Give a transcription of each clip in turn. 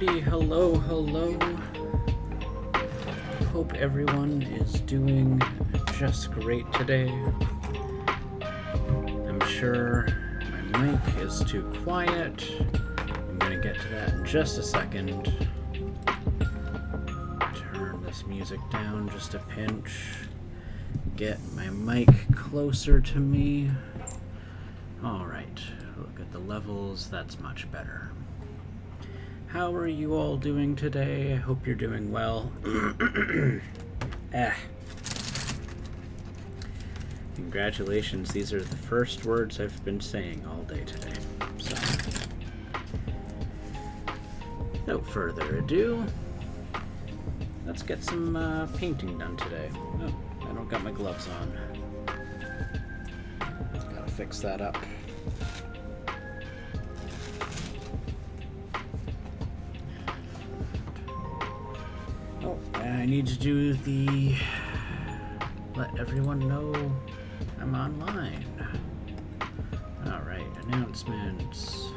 Alrighty, hello. Hope everyone is doing just great today. I'm sure my mic is too quiet. I'm gonna get to that in just a second. Turn this music down just a pinch. Get my mic closer to me. Alright, look at the levels, that's much better. How are you all doing today? I hope you're doing well. Congratulations, these are the first words I've been saying all day today. So, no further ado, let's get some painting done today. Oh, I don't got my gloves on. Gotta fix that up. Oh, I need to do the let everyone know I'm online. Alright, announcements.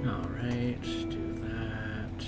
Alright, do that.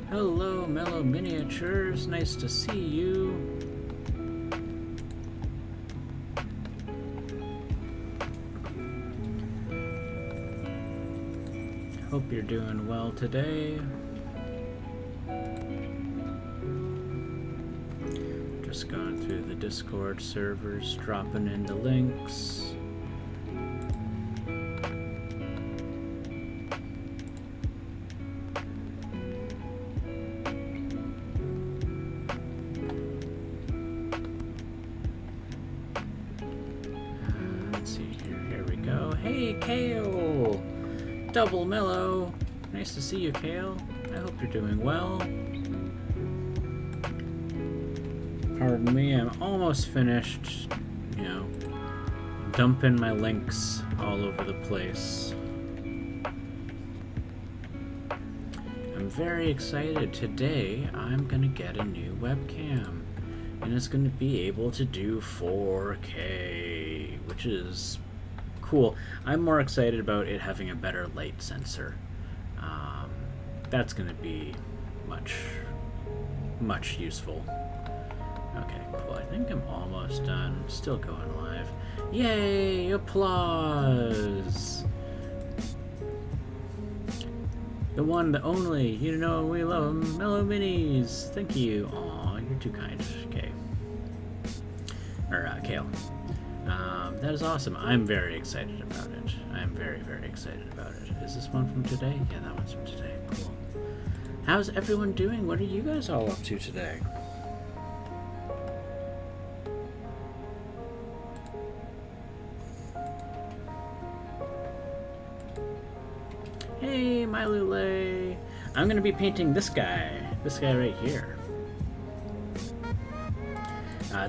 Hello, Mellow Miniatures. Nice to see you. Hope you're doing well today. Just going through the Discord servers, dropping in the links. Double Mellow. Nice to see you, Kale. I hope you're doing well. Pardon me, I'm almost finished, dumping my links all over the place. I'm very excited. Today, I'm gonna get a new webcam, and it's gonna be able to do 4K, which is cool. I'm more excited about it having a better light sensor. That's going to be much useful. Okay, cool. I think I'm almost done. Still going live. Yay! Applause! The one, the only, you know we love 'em, Mellow Minis. Thank you. Aw, you're too kind. Okay. Or, Kale. That is awesome. I'm very excited about it. I'm very excited about it. Is this one from today? Yeah, that one's from today. Cool. How's everyone doing? What are you guys all up to today? Hey, my Lule. I'm going to be painting this guy right here.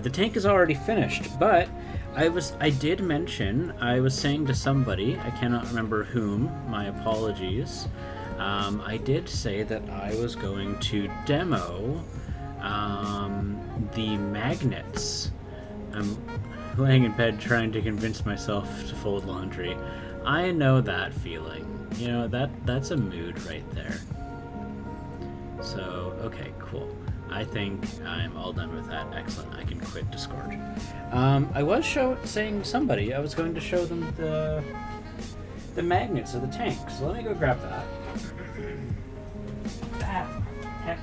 The tank is already finished, but I did mention, I was saying to somebody, I cannot remember whom, my apologies, I did say that I was going to demo The magnets. I'm laying in bed trying to convince myself to fold laundry. I know that feeling. You know, that's a mood right there. So, okay, cool. I think I'm all done with that. Excellent. I can quit Discord. I was saying somebody I was going to show them the magnets of the tank. So let me go grab that. Ah, heck.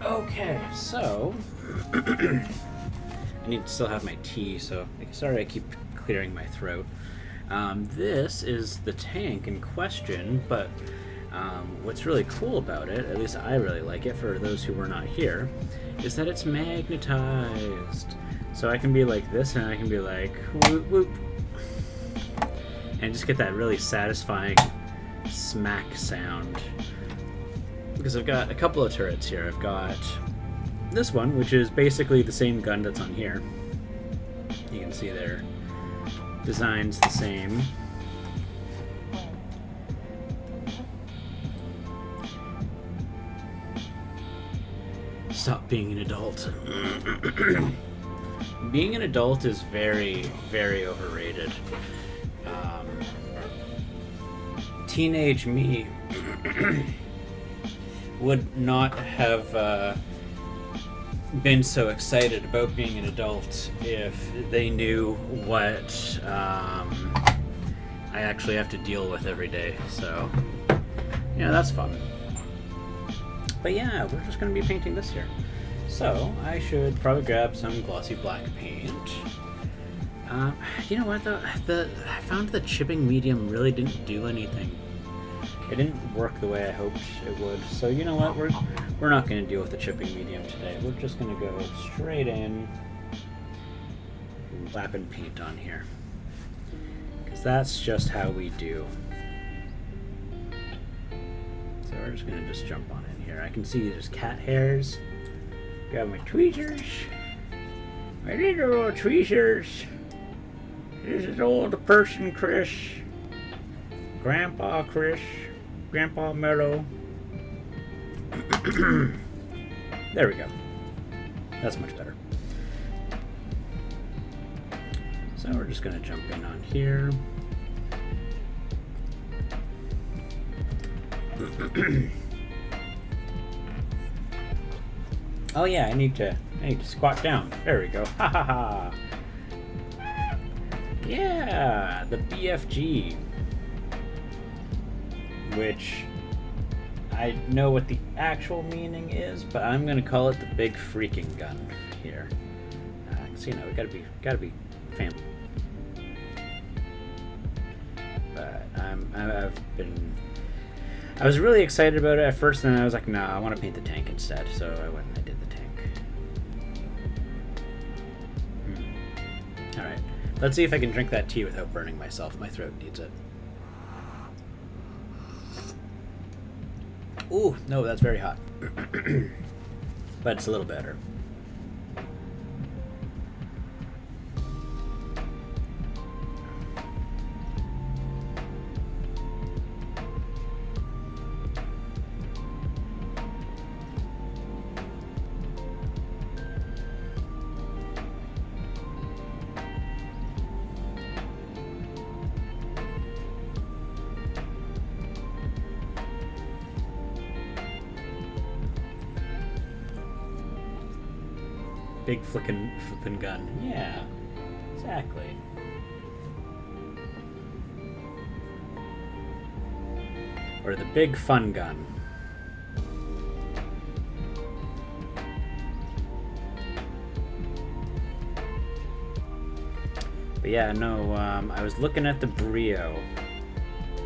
Okay, so I need to still have my tea, so sorry I keep clearing my throat. This is the tank in question, but what's really cool about it, at least I really like it for those who were not here, is that it's magnetized. So I can be like this and I can be like whoop whoop and just get that really satisfying smack sound. Because I've got a couple of turrets here. I've got this one, which is basically the same gun that's on here. You can see their design's the same. Stop being an adult. Being an adult is very, very overrated. Teenage me would not have been so excited about being an adult if they knew what I actually have to deal with every day. So, yeah, that's fun. But yeah, we're just going to be painting this here. So, I should probably grab some glossy black paint. You know what, though? I found the chipping medium really didn't do anything. It didn't work the way I hoped it would. So you know what? We're not going to deal with the chipping medium today. We're just going to go straight in and slapping paint on here. Because that's just how we do. So we're just going to just jump on in here. I can see there's cat hairs. Got my tweezers. My little tweezers. This is old person Chris. Grandpa Chris. Grandpa Mellow. There we go. That's much better. So we're just going to jump in on here. Oh yeah, I need to squat down. There we go. Ha ha ha. Yeah, the BFG. Which I know what the actual meaning is, but I'm gonna call it the big freaking gun here. So you know, we gotta be family. But I was really excited about it at first, and then I was like, no, I want to paint the tank instead. So I went and I did the tank. All right, let's see if I can drink that tea without burning myself. My throat needs it. Ooh, no, that's very hot. But it's a little better. Big flippin' gun. Yeah, exactly. Or the big fun gun. But yeah, no, I was looking at the Brio,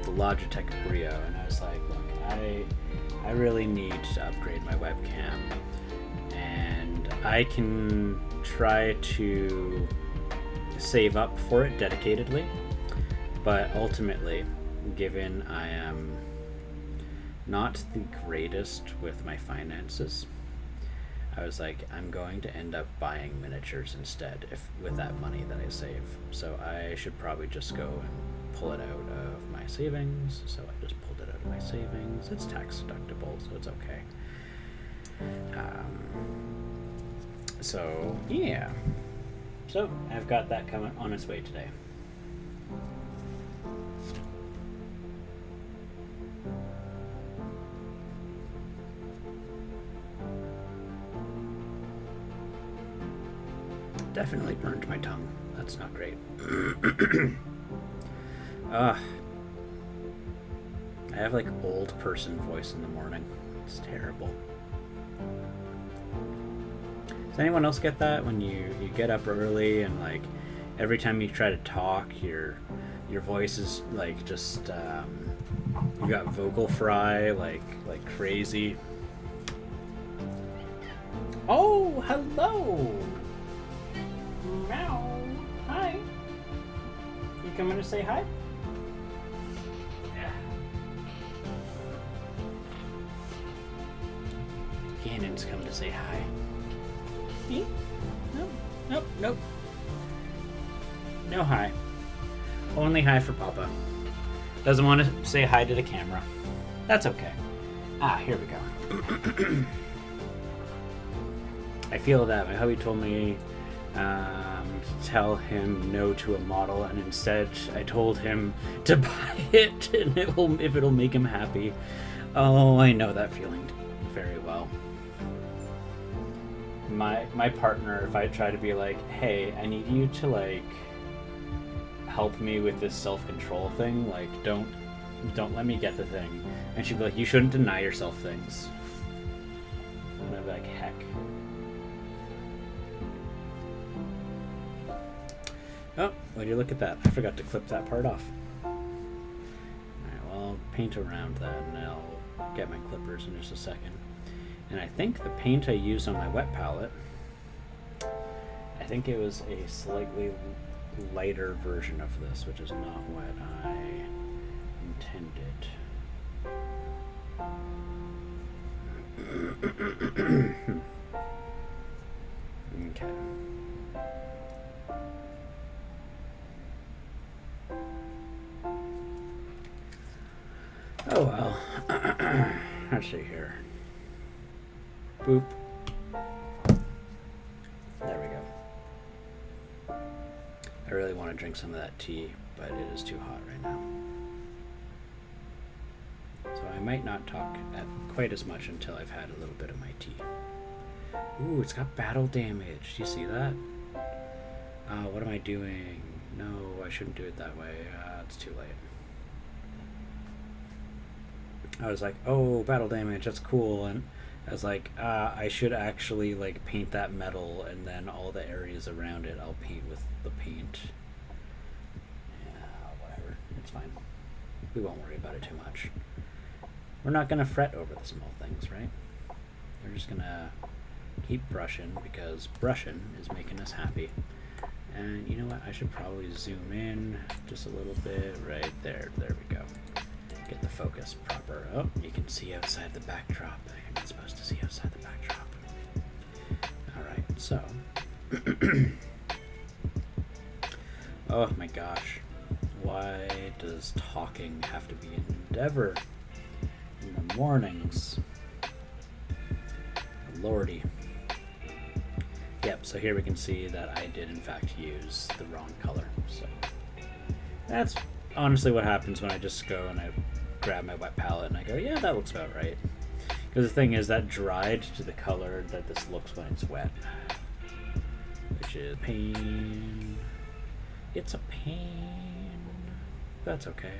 the Logitech Brio, and I was like, look, I really need to upgrade my webcam. I can try to save up for it dedicatedly, but ultimately, given I am not the greatest with my finances, I was like, I'm going to end up buying miniatures instead with that money that I save. So I should probably just go and pull it out of my savings. So I just pulled it out of my savings. It's tax deductible, so it's okay. So yeah. So I've got that coming on its way today. Definitely burned my tongue. That's not great. I have like old person voice in the morning. It's terrible. Does anyone else get that when you get up early and like every time you try to talk, your voice is like just you got vocal fry like crazy. Oh, hello. Meow. Hi. You coming to say hi? Yeah. Gannon's coming to say hi. Me? Nope. No hi. Only hi for Papa. Doesn't want to say hi to the camera. That's okay. Here we go. I feel that. My hubby told me to tell him no to a model, and instead I told him to buy it, and if it'll make him happy. Oh, I know that feeling very well. My partner, if I try to be like, hey, I need you to like help me with this self-control thing, like don't let me get the thing, and she'd be like, you shouldn't deny yourself things. And I'd be like, heck. Oh, well, you look at that. I forgot to clip that part off. Alright, well, I'll paint around that, and I'll get my clippers in just a second. And I think the paint I used on my wet palette, I think it was a slightly lighter version of this, which is not what I intended. Okay. Oh well. Let's see here. Boop. There we go. I really want to drink some of that tea, but it is too hot right now. So I might not talk quite as much until I've had a little bit of my tea. Ooh, it's got battle damage. Do you see that? What am I doing? No, I shouldn't do it that way. It's too late. I was like, oh, battle damage, that's cool. And I was like, I should actually like paint that metal, and then all the areas around it I'll paint with the paint. Yeah, whatever. It's fine. We won't worry about it too much. We're not going to fret over the small things, right? We're just going to keep brushing, because brushing is making us happy. And you know what? I should probably zoom in just a little bit. Right there. There we go. Get the focus proper. Oh, you can see outside the backdrop. You're not supposed to see outside the backdrop. Alright, so. Oh my gosh. Why does talking have to be an endeavor in the mornings? Lordy. Yep, so here we can see that I did in fact use the wrong color. So that's honestly what happens when I just go and I grab my wet palette and I go, yeah, that looks about right. Because the thing is, that dried to the color that this looks when it's wet. Which is pain. It's a pain. That's okay.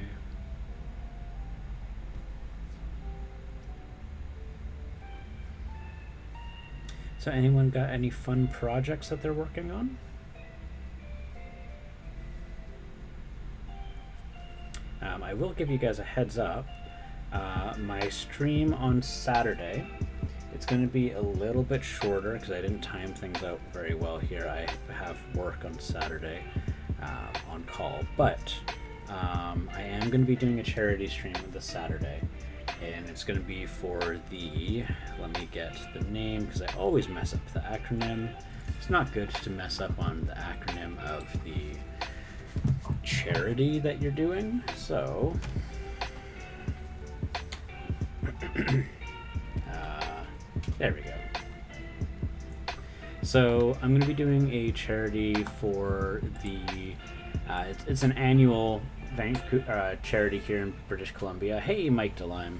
So anyone got any fun projects that they're working on? I will give you guys a heads up. My stream on Saturday, it's going to be a little bit shorter because I didn't time things out very well here. I have work on Saturday on call, but I am going to be doing a charity stream this Saturday, and it's going to be for the, let me get the name because I always mess up the acronym. It's not good to mess up on the acronym of the charity that you're doing. So there we go. So I'm going to be doing a charity for the it's an annual charity here in British Columbia. Hey, Mike DeLime.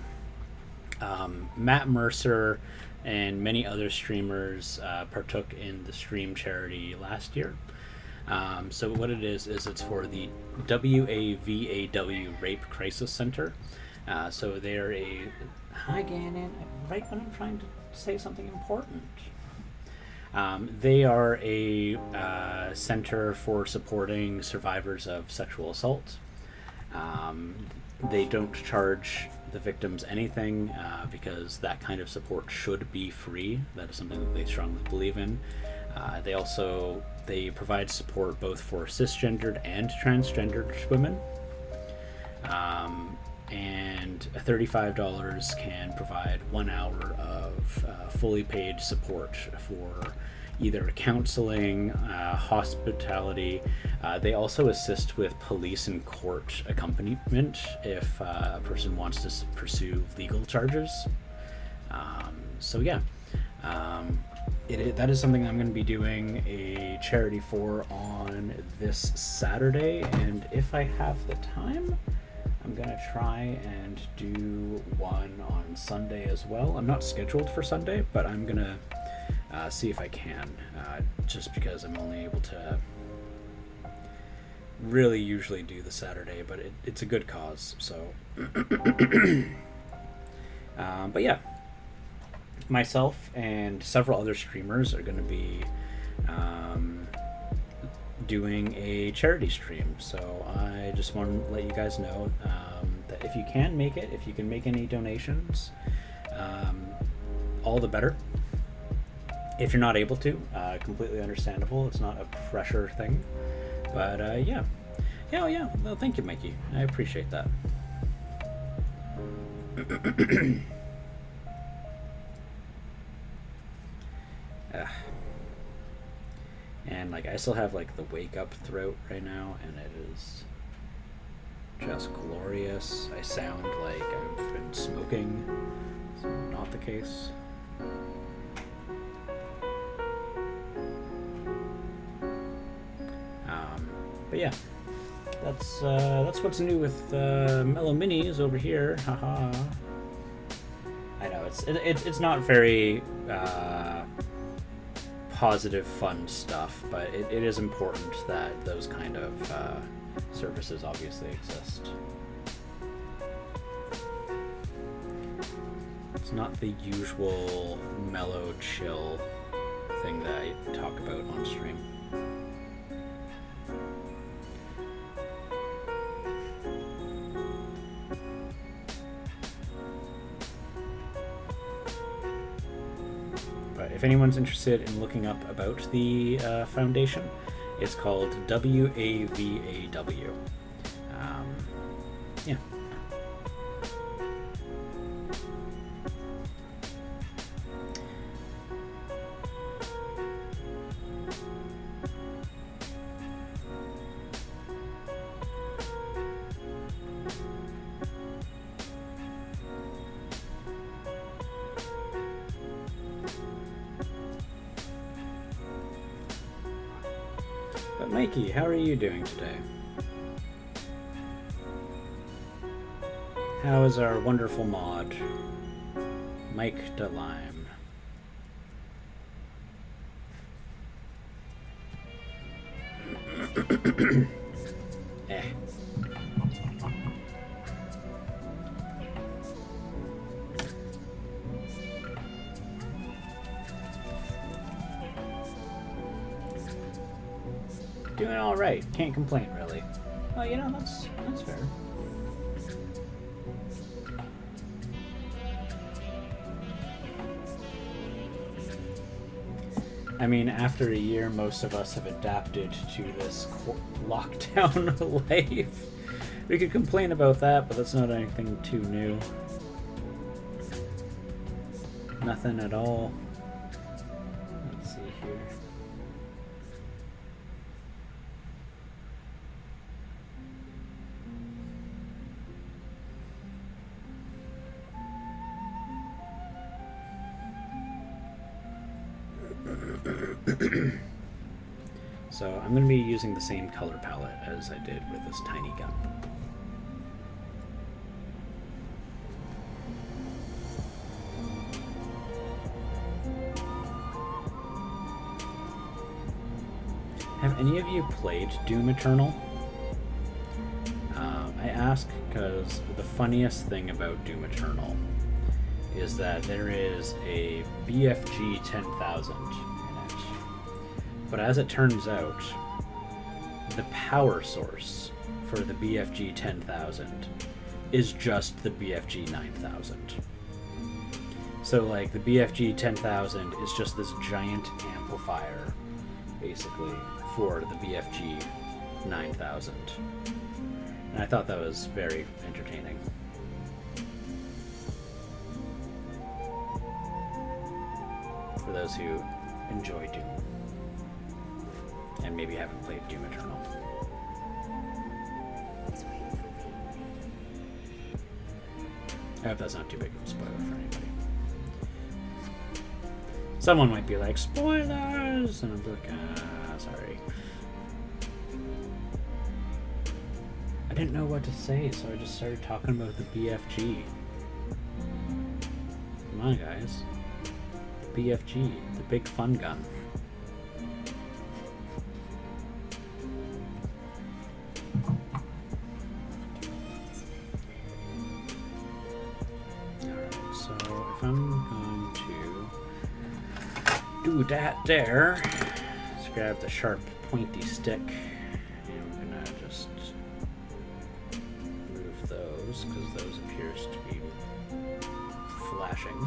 Matt Mercer and many other streamers partook in the stream charity last year. So what it is it's for the WAVAW Rape Crisis Center. So they're a... Hi, Gannon. Right when I'm trying to say something important. They are a center for supporting survivors of sexual assault. They don't charge the victims anything because that kind of support should be free. That is something that they strongly believe in. They provide support both for cisgendered and transgendered women. And $35 can provide 1 hour of fully paid support for either counseling, hospitality. They also assist with police and court accompaniment if a person wants to pursue legal charges. So yeah, that is something I'm going to be doing a charity for on this Saturday, and if I have the time, I'm going to try and do one on Sunday as well. I'm not scheduled for Sunday, but I'm going to see if I can, just because I'm only able to really usually do the Saturday, but it's a good cause, so. But yeah, myself and several other streamers are going to be doing a charity stream, so I just want to let you guys know that if you can make it, if you can make any donations, all the better. If you're not able to, completely understandable. It's not a pressure thing, but yeah. Well, thank you, Mikey. I appreciate that. And like I still have like the wake up throat right now, and it is just glorious. I sound like I've been smoking. It's not the case. But yeah, that's what's new with Mellow Minis over here. Haha. I know it's not very positive, fun stuff, but it is important that those kind of services obviously exist. It's not the usual mellow, chill thing that I talk about on stream. If anyone's interested in looking up about the foundation, it's called WAVAW. Yeah. But Mikey, how are you doing today? How is our wonderful mod, Mike DeLime? Doing all right. Can't complain, really. Well, you know, that's fair. I mean, after a year, most of us have adapted to this lockdown life. We could complain about that, but that's not anything too new. Nothing at all. Let's see here. So I'm going to be using the same color palette as I did with this tiny gun. Have any of you played Doom Eternal? I ask because the funniest thing about Doom Eternal is that there is a BFG 10,000 in it. But as it turns out, the power source for the BFG 10,000 is just the BFG 9000. So like the BFG 10,000 is just this giant amplifier basically for the BFG 9000. And I thought that was very entertaining. For those who enjoy Doom and maybe haven't played Doom Eternal. I hope that's not too big of a spoiler for anybody. Someone might be like, spoilers! And I'm like, sorry. I didn't know what to say, so I just started talking about the BFG. Come on, guys. The BFG, the big fun gun. Alright, so if I'm going to do that there, let's grab the sharp pointy stick. Because those appears to be flashing.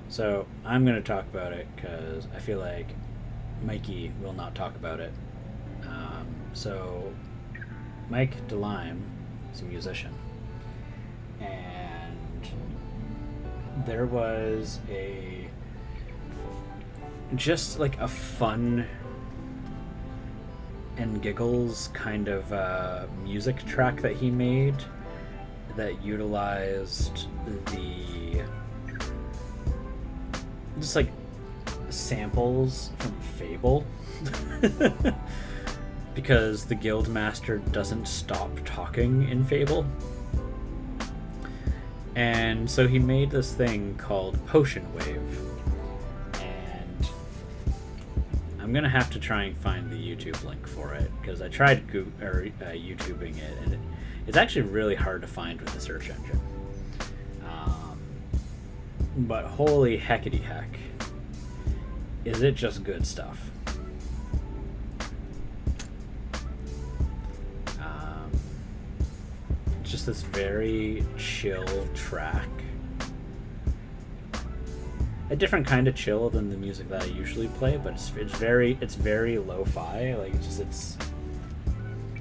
So I'm going to talk about it because I feel like Mikey will not talk about it. So Mike DeLime is a musician, and there was just like a fun and giggles kind of music track that he made that utilized the just like samples from Fable. Because the Guildmaster doesn't stop talking in Fable. And so he made this thing called Potion Wave. And I'm gonna have to try and find the YouTube link for it, because I tried YouTubing it, and it's actually really hard to find with the search engine. But holy heckity heck, is it just good stuff. Just this very chill track. A different kind of chill than the music that I usually play, but it's very lo-fi. Like it's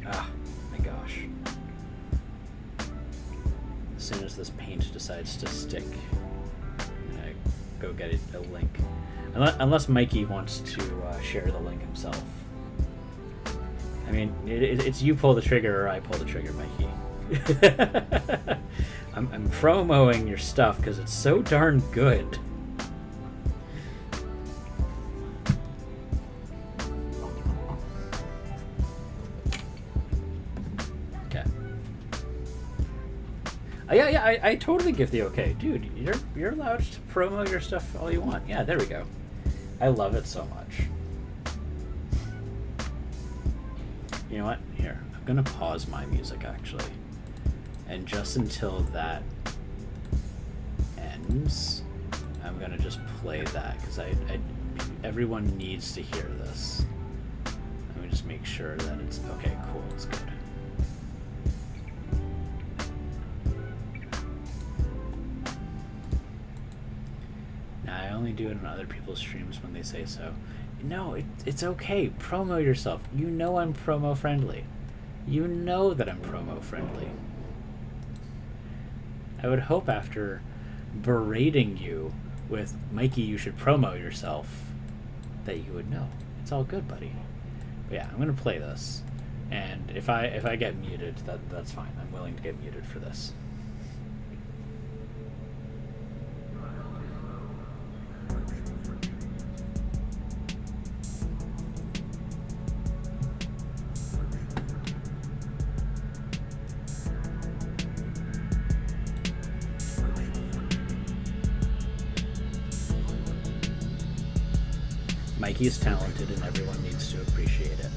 my gosh. As soon as this paint decides to stick, I go get a link. Unless Mikey wants to share the link himself. I mean, it's you pull the trigger or I pull the trigger, Mikey. I'm promoting your stuff because it's so darn good. Okay. Yeah, I totally give the okay, dude. You're allowed to promo your stuff all you want. Yeah, there we go. I love it so much. You know what? Here, I'm gonna pause my music actually. And just until that ends, I'm gonna just play that because everyone needs to hear this. Let me just make sure that it's okay. Cool, it's good. I only do it on other people's streams when they say so. No, it's okay. Promo yourself. You know I'm promo friendly. You know that I'm promo friendly. I would hope after berating you with Mikey, you should promo yourself, that you would know. It's all good, buddy. But yeah, I'm gonna play this, and if I get muted, that's fine. I'm willing to get muted for this. Mikey is talented and everyone needs to appreciate it.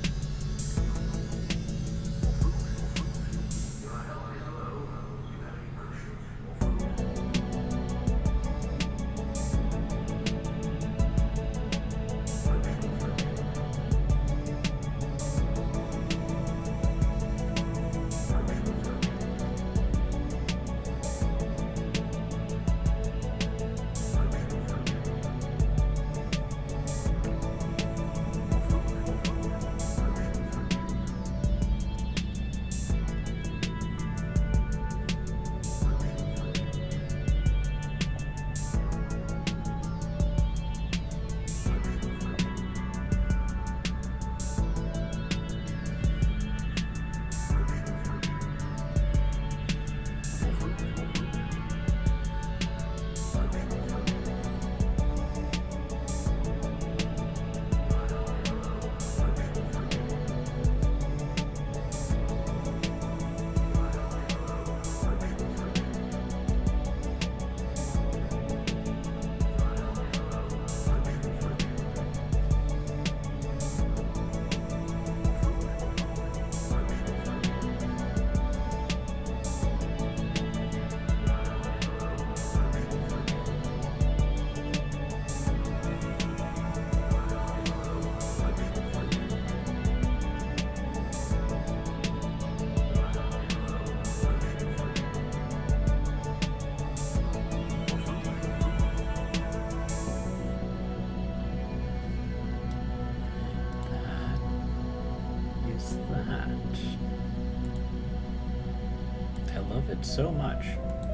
So much.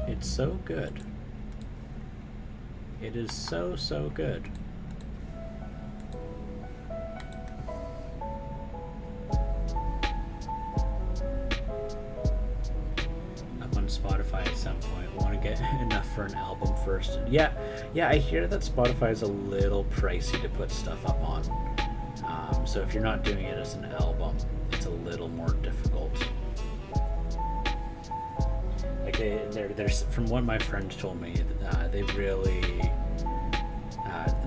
It's so good. It is so good. Up on Spotify at some point. Want to get enough for an album first. Yeah, I hear that Spotify is a little pricey to put stuff up on. So if you're not doing it as an album, it's a little more difficult. There's from what my friends told me, they really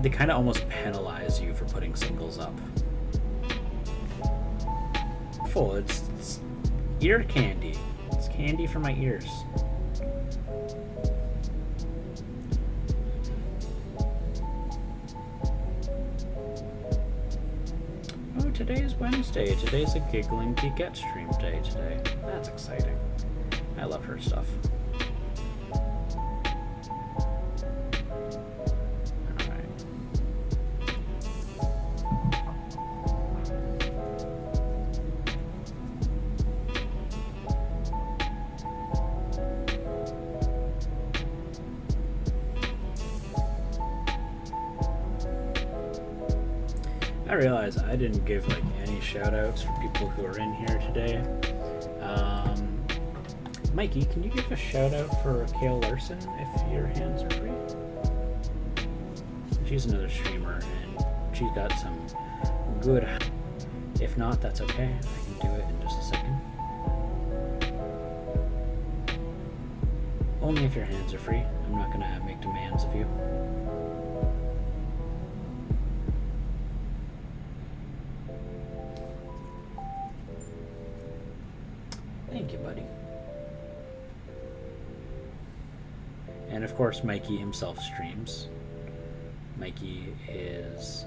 they kind of almost penalize you for putting singles up. Full, it's ear candy. It's candy for my ears. Oh, today is Wednesday. Today's a Giggling Geekette stream day today. That's exciting. I love her stuff. Alright. I realize I didn't give like any shout outs for people who are in here today. Mikey, can you give a shout out for Kale Larson if your hands are free? She's another streamer and she's got some good. If not, that's okay. I can do it in just a second. Only if your hands are free. I'm not gonna make demands of you. Thank you, buddy. And of course, Mikey himself streams. Mikey is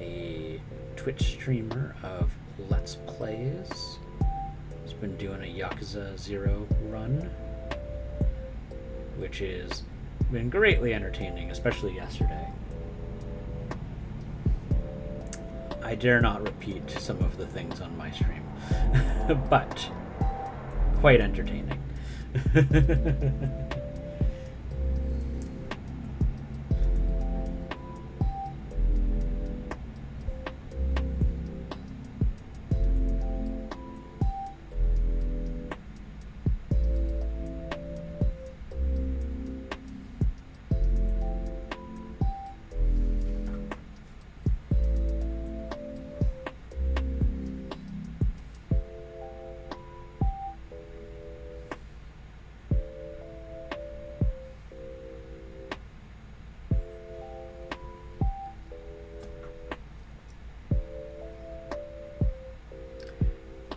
a Twitch streamer of Let's Plays. He's been doing a Yakuza 0 run, which has been greatly entertaining, especially yesterday. I dare not repeat some of the things on my stream, but quite entertaining.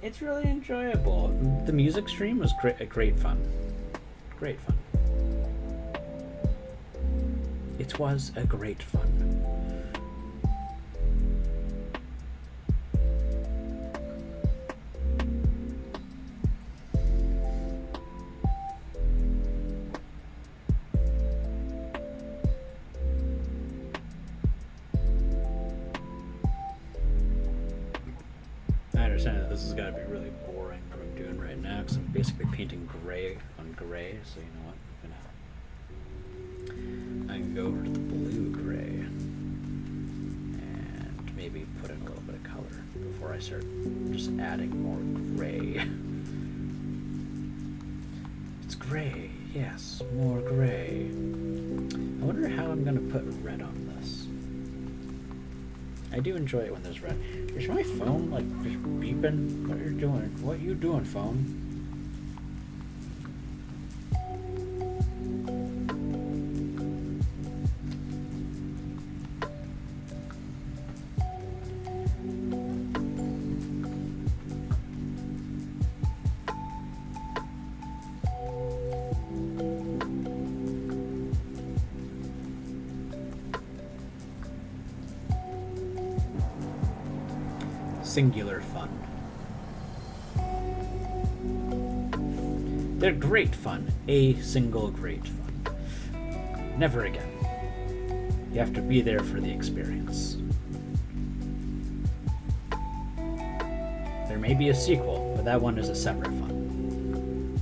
It's really enjoyable. The music stream was great fun. Great fun. It was a great fun. I understand that this has got to be really boring what I'm doing right now because I'm basically painting gray on gray, so you know what, I can go over to the blue gray and maybe put in a little bit of color before I start just adding more gray. It's gray, yes, more gray. I wonder how I'm going to put red on this. I do enjoy it when there's red. Is my phone like just beeping? What are you doing? What are you doing, phone? Singular fun. They're great fun. A single great fun. Never again. You have to be there for the experience. There may be a sequel, but that one is a separate fun.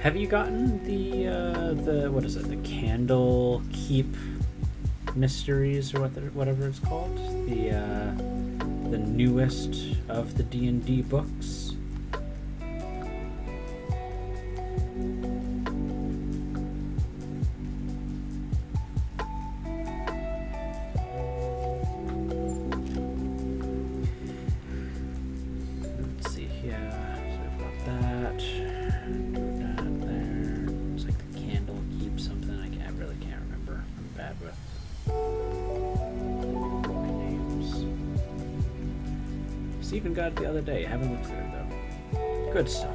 Have you gotten the what is it? The Candle Keep Mysteries or whatever it's called, the newest of the D&D books? Let's see here. So we've got that. Do that there. It's like the Candle Keep something. I really can't remember. I'm bad with names. Stephen got it the other day. Haven't looked through it though. Good stuff.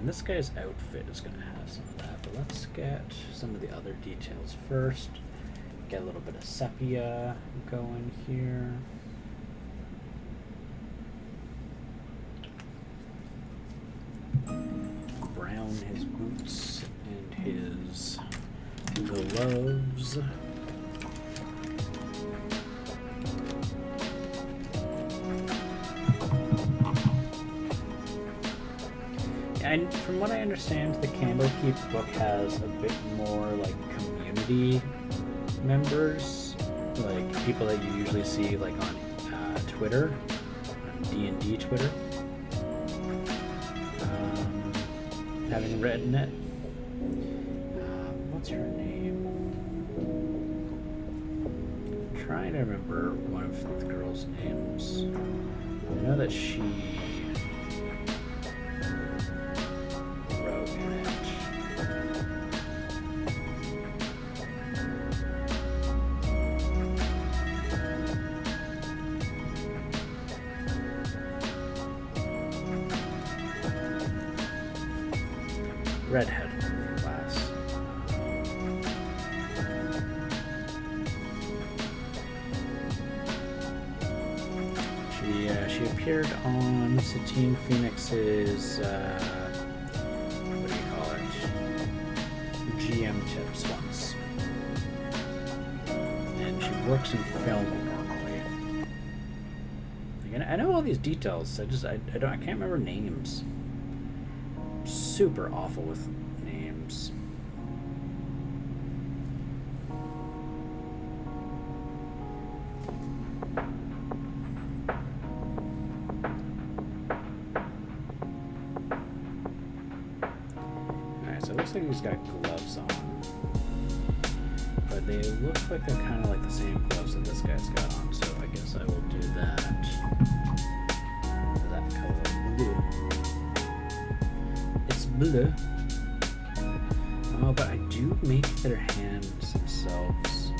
This guy's outfit is going to have some of that, but let's get some of the other details first. Get a little bit of sepia going here. Brown his boots and his gloves. And from what I understand, the Candlekeep book has a bit more like community members, like people that you usually see like on Twitter, on D&D Twitter, having written it. What's her name? I'm trying to remember one of the girls' names. I know that she wrote in it. Redhead class. She appeared on Satine Phoenix's what do you call it? GM tips once, and she works in film normally. Again, I know all these details. I can't remember names. Super awful with names. Alright, so it looks like he's got gloves on. But they look like they're kind of like the same gloves that this guy's got on, so I guess I will do that. That color blue. Blue. Oh, but I do make their hands themselves.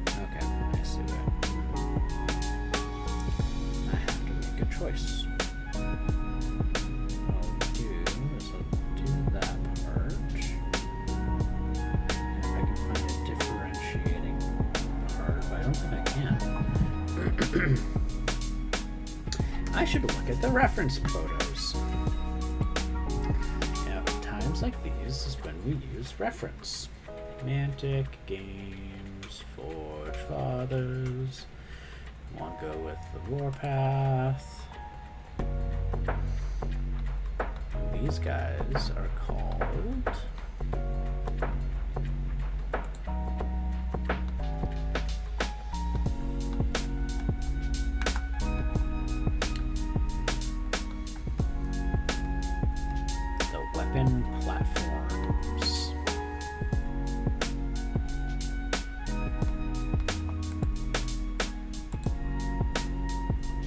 Okay, I see that. I have to make a choice. What I'll do is I'll do that part. And if I can find a differentiating part, but I don't think I can. I should look at the reference photos. Like these is when we use reference. Mantic Games, Forge Fathers. Won't go with the Warpath. These guys are called weapon platforms.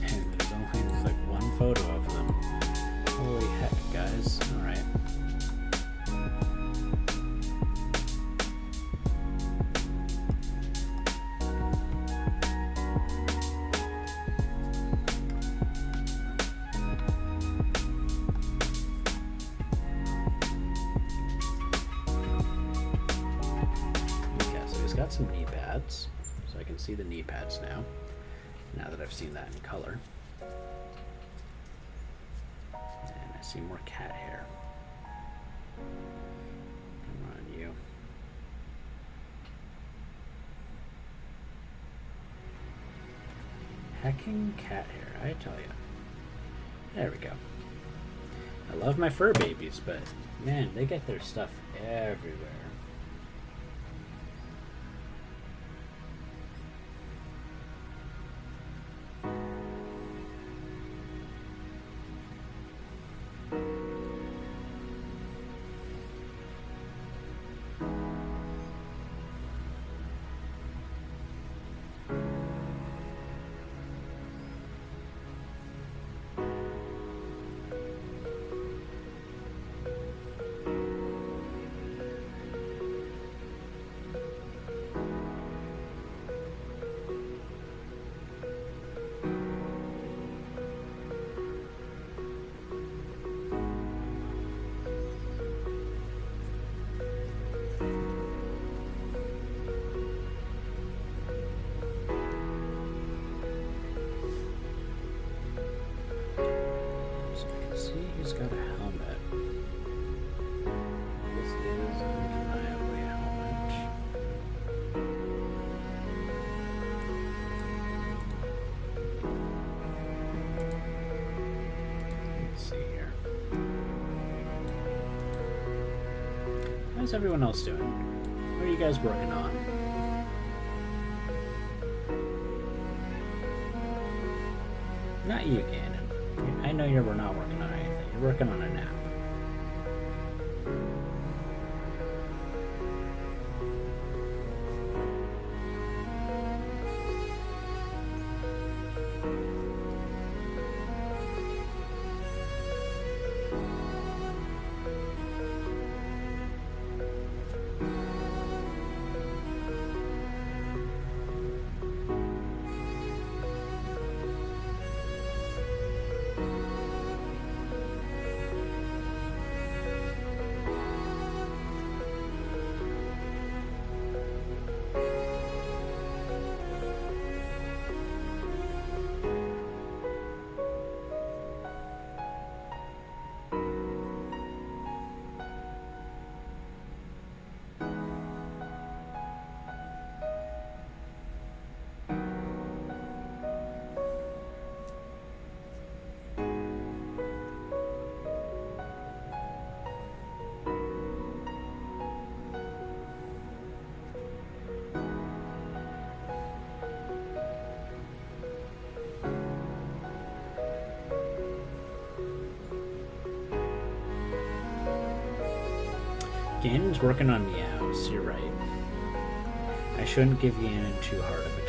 And there's only like one photo of them. Holy heck, guys. Alright. Got some knee pads, so I can see the knee pads now that I've seen that in color. And I see more cat hair. Come on, you. Hecking cat hair, I tell you. There we go. I love my fur babies, but man, they get their stuff everywhere. He's got a helmet. This is undeniably a helmet. Let's see here. How's everyone else doing? What are you guys working on? Not you, Ganon. I know you're not working on anything. You're working on a nap. Ganon's working on meows, you're right. I shouldn't give Ganon too hard of a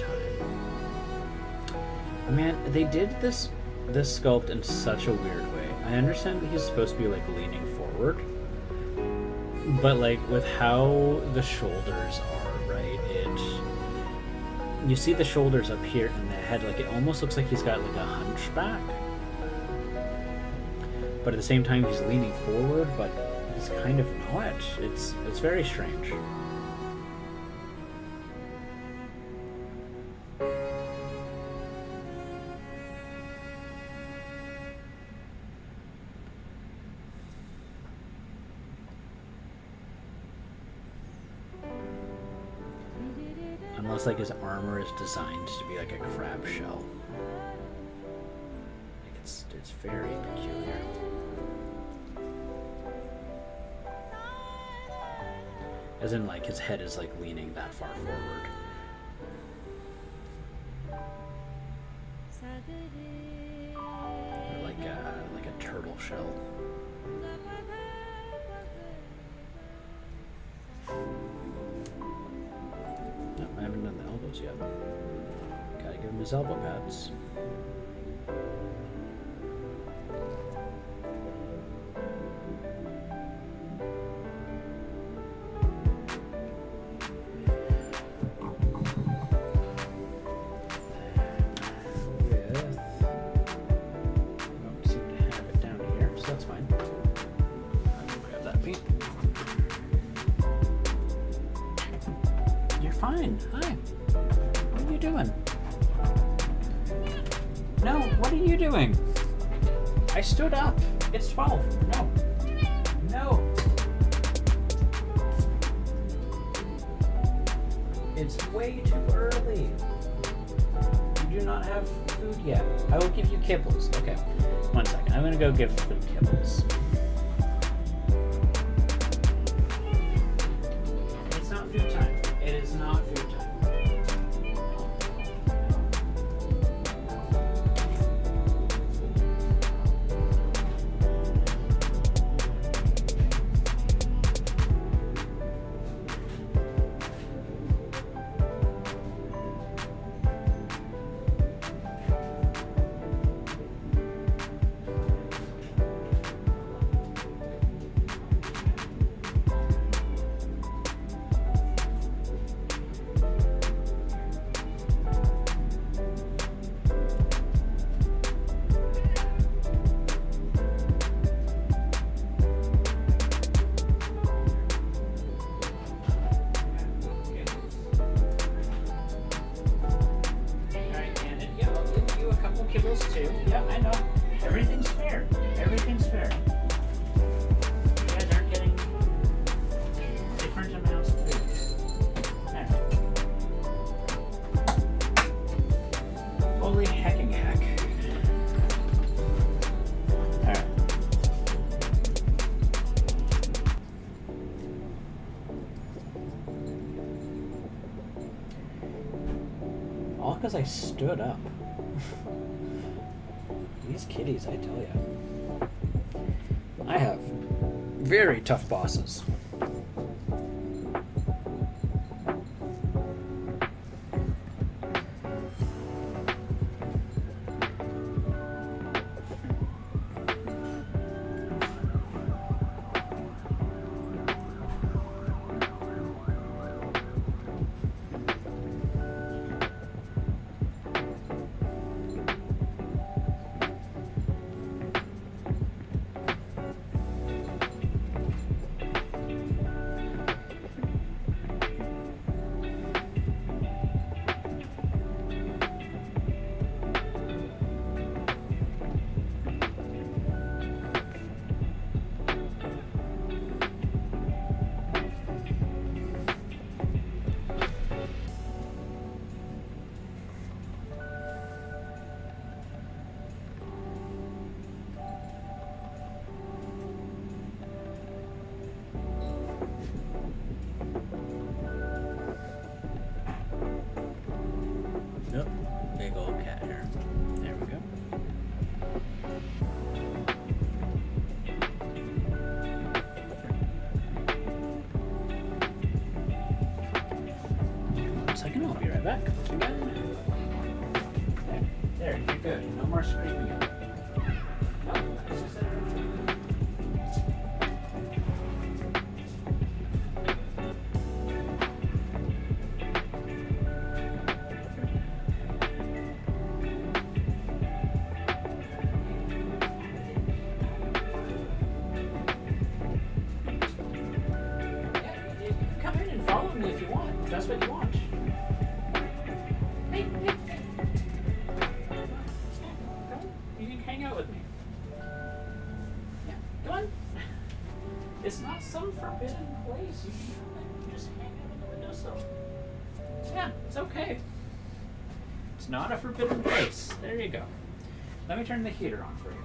time. Man, they did this sculpt in such a weird way. I understand that he's supposed to be like leaning forward, but like with how the shoulders are, right? You see the shoulders up here and the head, like it almost looks like he's got like a hunchback. But at the same time he's leaning forward, but he's kind of not. It's very strange. Unless like his armor is designed to be like a crab shell. Like it's very peculiar. As in, like, his head is, like, leaning that far forward. Or like a turtle shell. No, I haven't done the elbows yet. Gotta give him his elbow pads. Fine. Hi. What are you doing? No, what are you doing? I stood up. It's 12. No. No. It's way too early. You do not have food yet. I will give you kibbles. Okay. 1 second. I'm going to go give them kibbles. It's not food time. It is not food time. because I stood up. These kitties, I tell you. I have very tough bosses. Nope, big old cat here. There we go. One second, I'll be right back. Again. There, you're good. No more screaming at me. Nope, that's just it. Follow me if you want. If that's what you want. Hey, hey, hey. You can hang out with me. Yeah, come on. It's not some forbidden place. You can just hang out in the windowsill. Yeah, it's okay. It's not a forbidden place. There you go. Let me turn the heater on for you.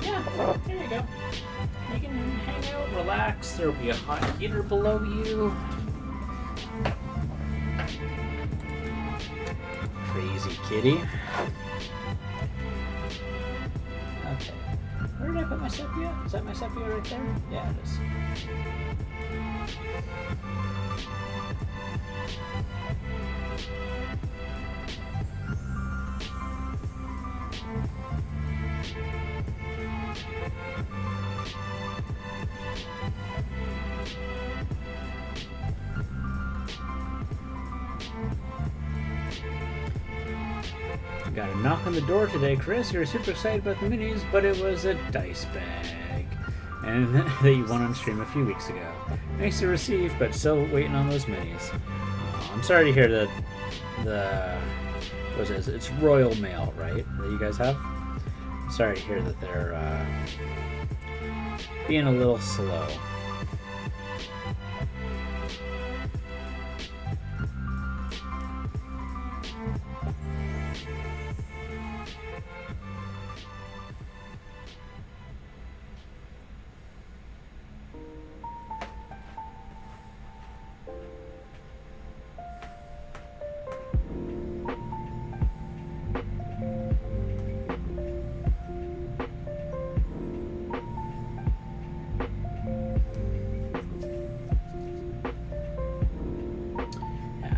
Yeah, there you go. You can hang out, relax. There will be a hot heater below you. Crazy kitty. Okay. Where did I put my sepia? Is that my sepia right there? Yeah, it is. Got a knock on the door today, Chris. You're super excited about the minis, but it was a dice bag. And that you won on stream a few weeks ago. Nice to receive, but still waiting on those minis. I'm sorry to hear that what is it? It's Royal Mail, right? That you guys have? I'm sorry to hear that they're being a little slow.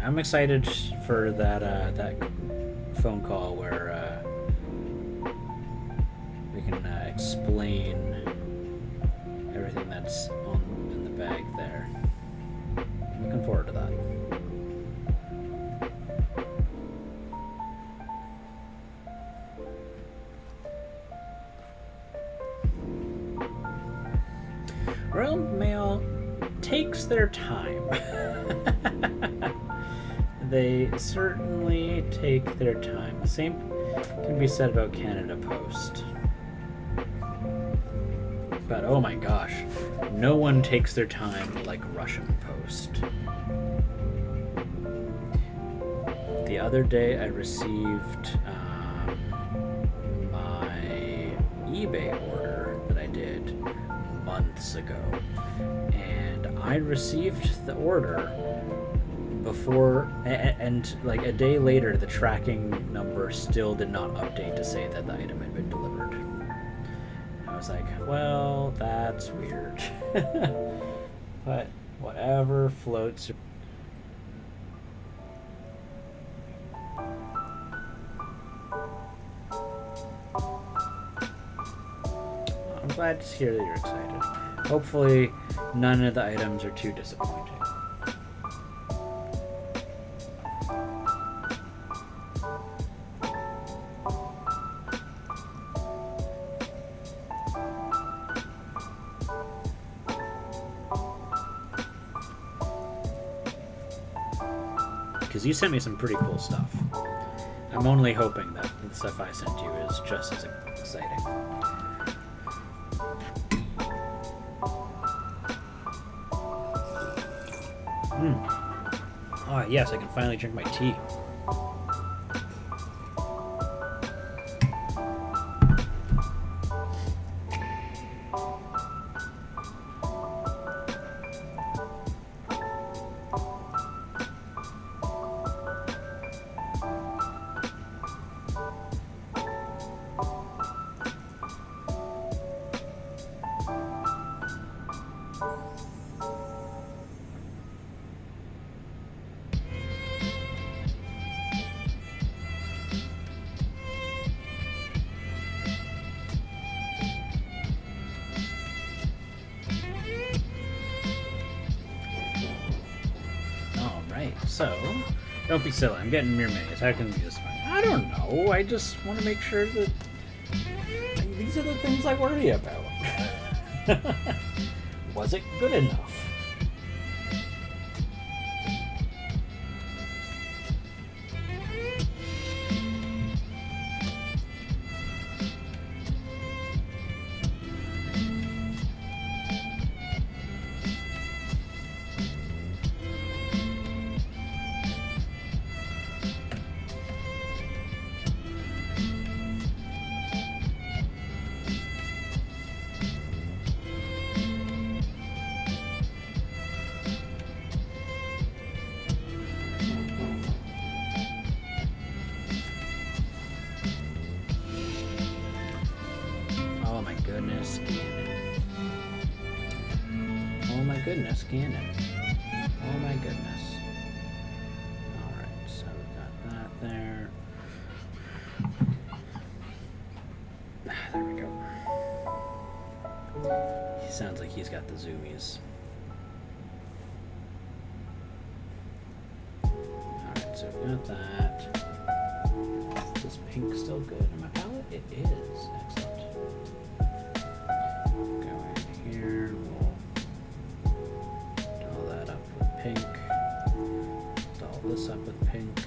I'm excited for that phone call where we can explain everything that's in the bag there. I'm looking forward to that. Royal Mail takes their time. They certainly take their time. The same can be said about Canada Post. But oh my gosh, no one takes their time like Russian Post. The other day I received my eBay order that I did months ago. And I received the order before, and like a day later, the tracking number still did not update to say that the item had been delivered. I was like, well, that's weird. But whatever floats. I'm glad to hear that you're excited. Hopefully, none of the items are too disappointing. Because you sent me some pretty cool stuff. I'm only hoping that the stuff I sent you is just as exciting. Oh, yes, I can finally drink my tea. So, don't be silly. I'm getting mere maze. How can we just find? I don't know. I just want to make sure that these are the things I worry about. Was it good enough? Goodness, Ganon. Oh my goodness. Alright, so we've got that there. There we go. He sounds like he's got the zoomies. Alright, so we've got that. Is this pink still good in my palette? It is. Excellent. Go in here. Pink. Doll this up with pink.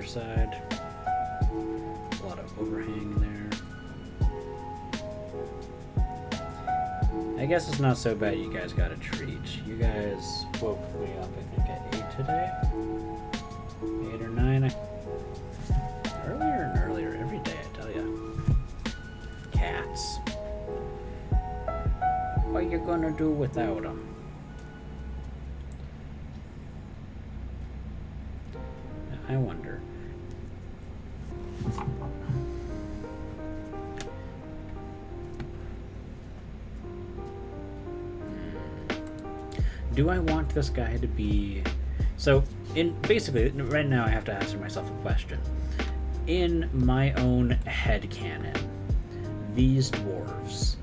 Side. A lot of overhang there. I guess it's not so bad you guys got a treat. You guys woke me up, I think, at 8 today. 8 or 9. Earlier and earlier every day, I tell ya. Cats. What you gonna do without them? I wonder. Do I want this guy to be... So, basically, right now I have to ask myself a question. In my own headcanon, these dwarves,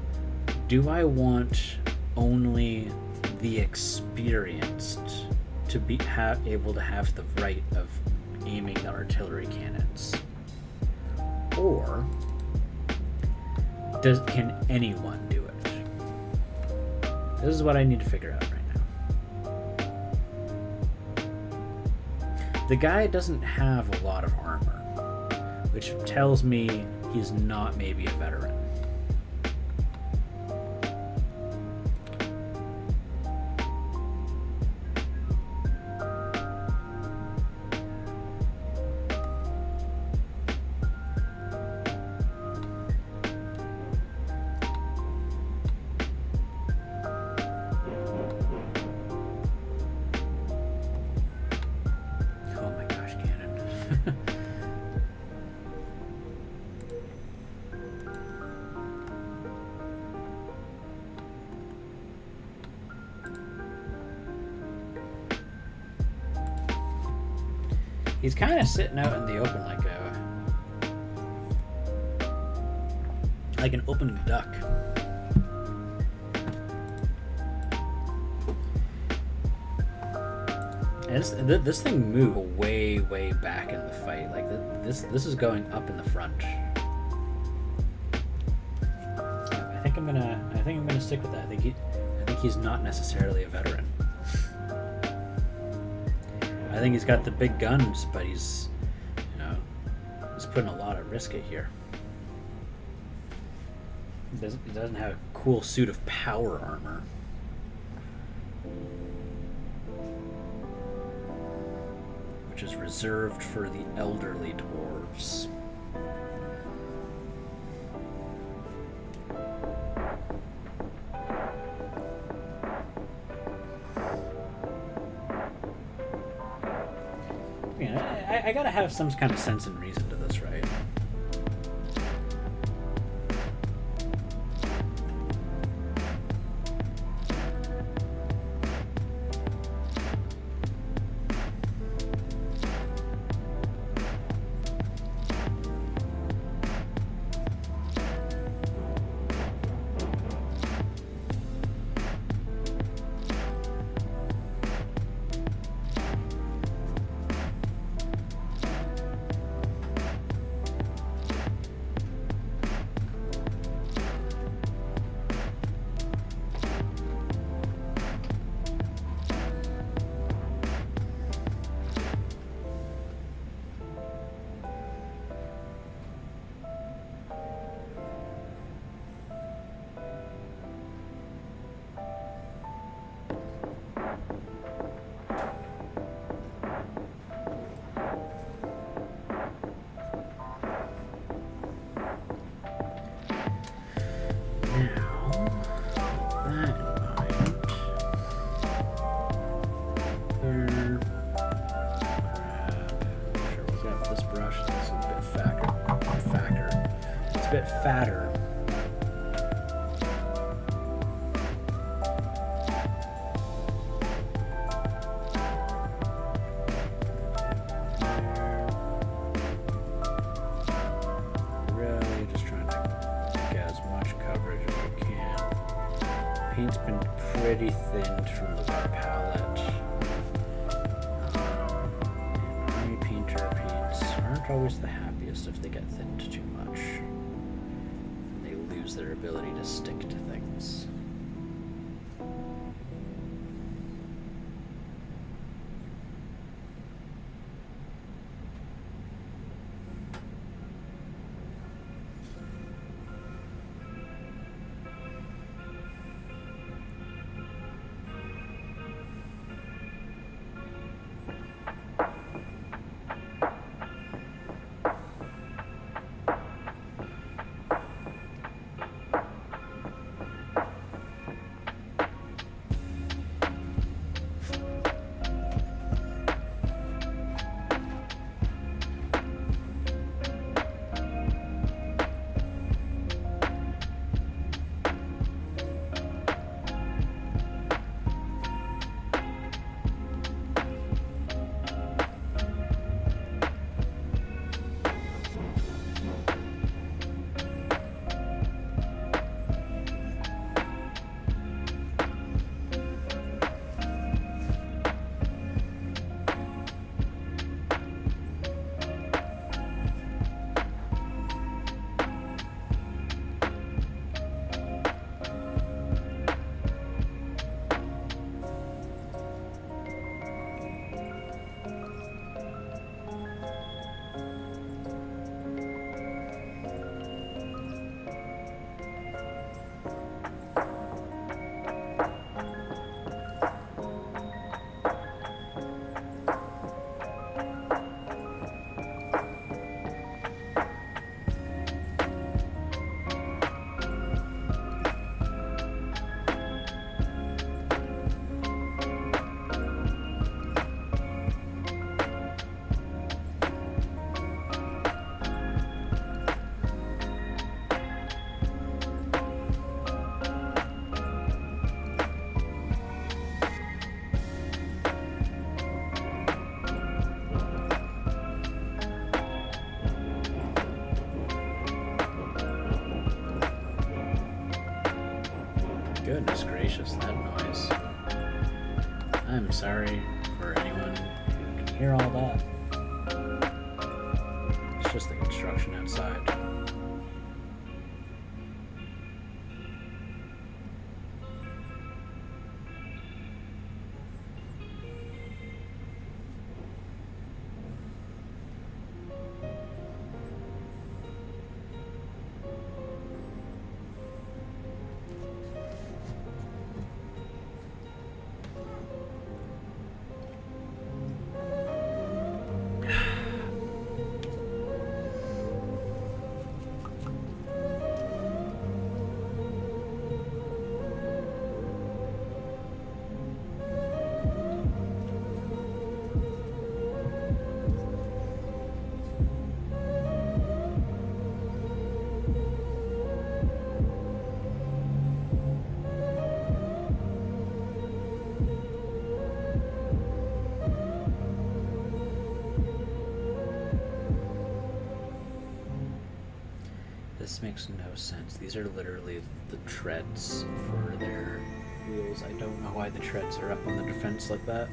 do I want only the experienced to be able to have the right of aiming the artillery cannons? Or can anyone do it? This is what I need to figure out right now. The guy doesn't have a lot of armor, which tells me he's not maybe a veteran. He's kind of sitting out in the open like an open duck. And this thing moved way back in the fight. Like this is going up in the front. I think I'm gonna stick with that. I think he's not necessarily a veteran. I think he's got the big guns, but he's putting a lot of risk at here. He doesn't have a cool suit of power armor. Which is reserved for the elderly dwarves. I gotta have some kind of sense and reason to this, right? A bit fatter. Really just trying to get as much coverage as we can. Paint's been pretty thinned from the wet palette. Army painter paints aren't always the happiest if they get thinned too much. Their ability to stick to things. Goodness gracious, that noise. I'm sorry for anyone who can hear all that. It's just the construction outside. This makes no sense. These are literally the treads for their wheels. I don't know why the treads are up on the defense like that.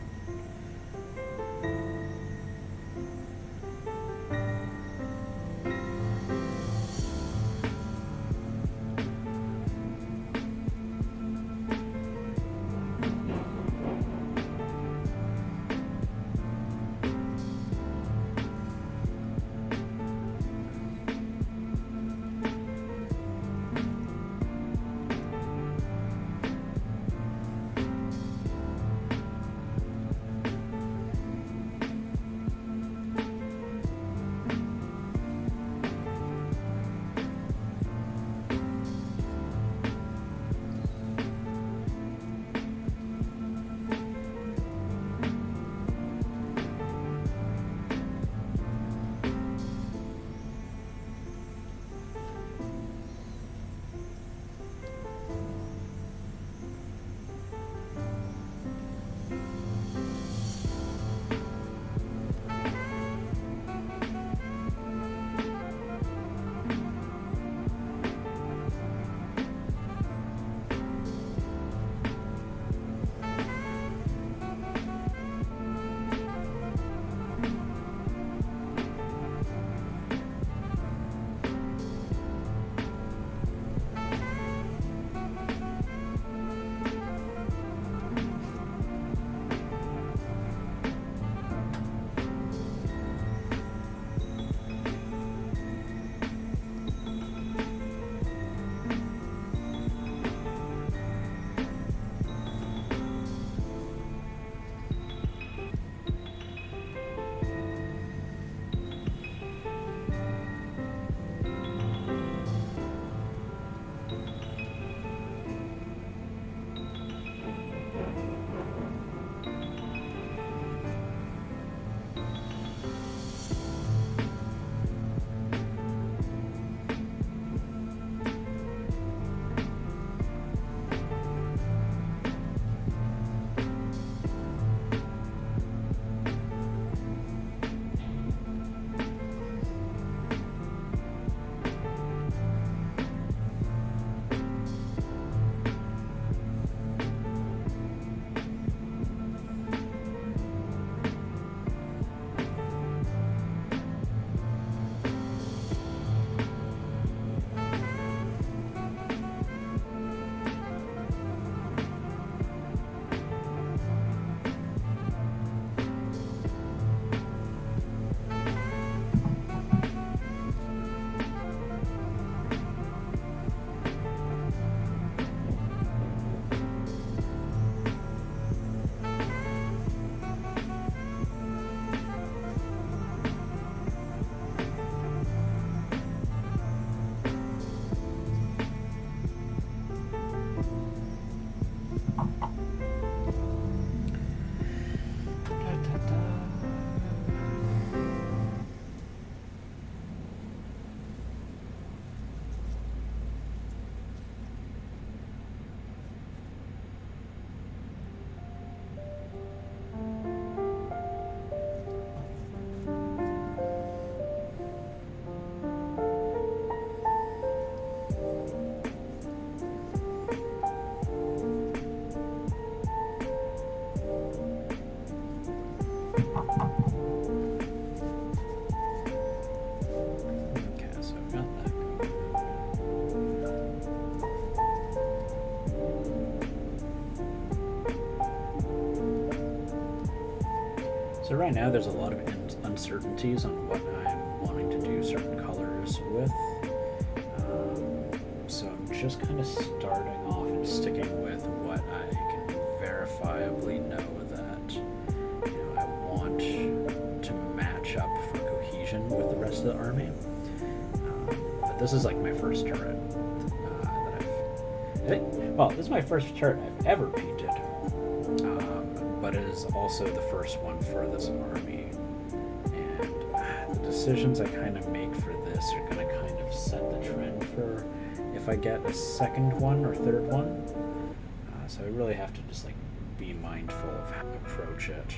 So right now there's a lot of uncertainties on what I'm wanting to do certain colors with. So I'm just kind of starting off and sticking with what I can verifiably know that, you know, I want to match up for cohesion with the rest of the army. But this is like my first turret well, this is my first turret I've ever painted, but it is also the first one for this army. And the decisions I kind of make for this are going to kind of set the trend for if I get a second one or third one. So I really have to just like be mindful of how to approach it.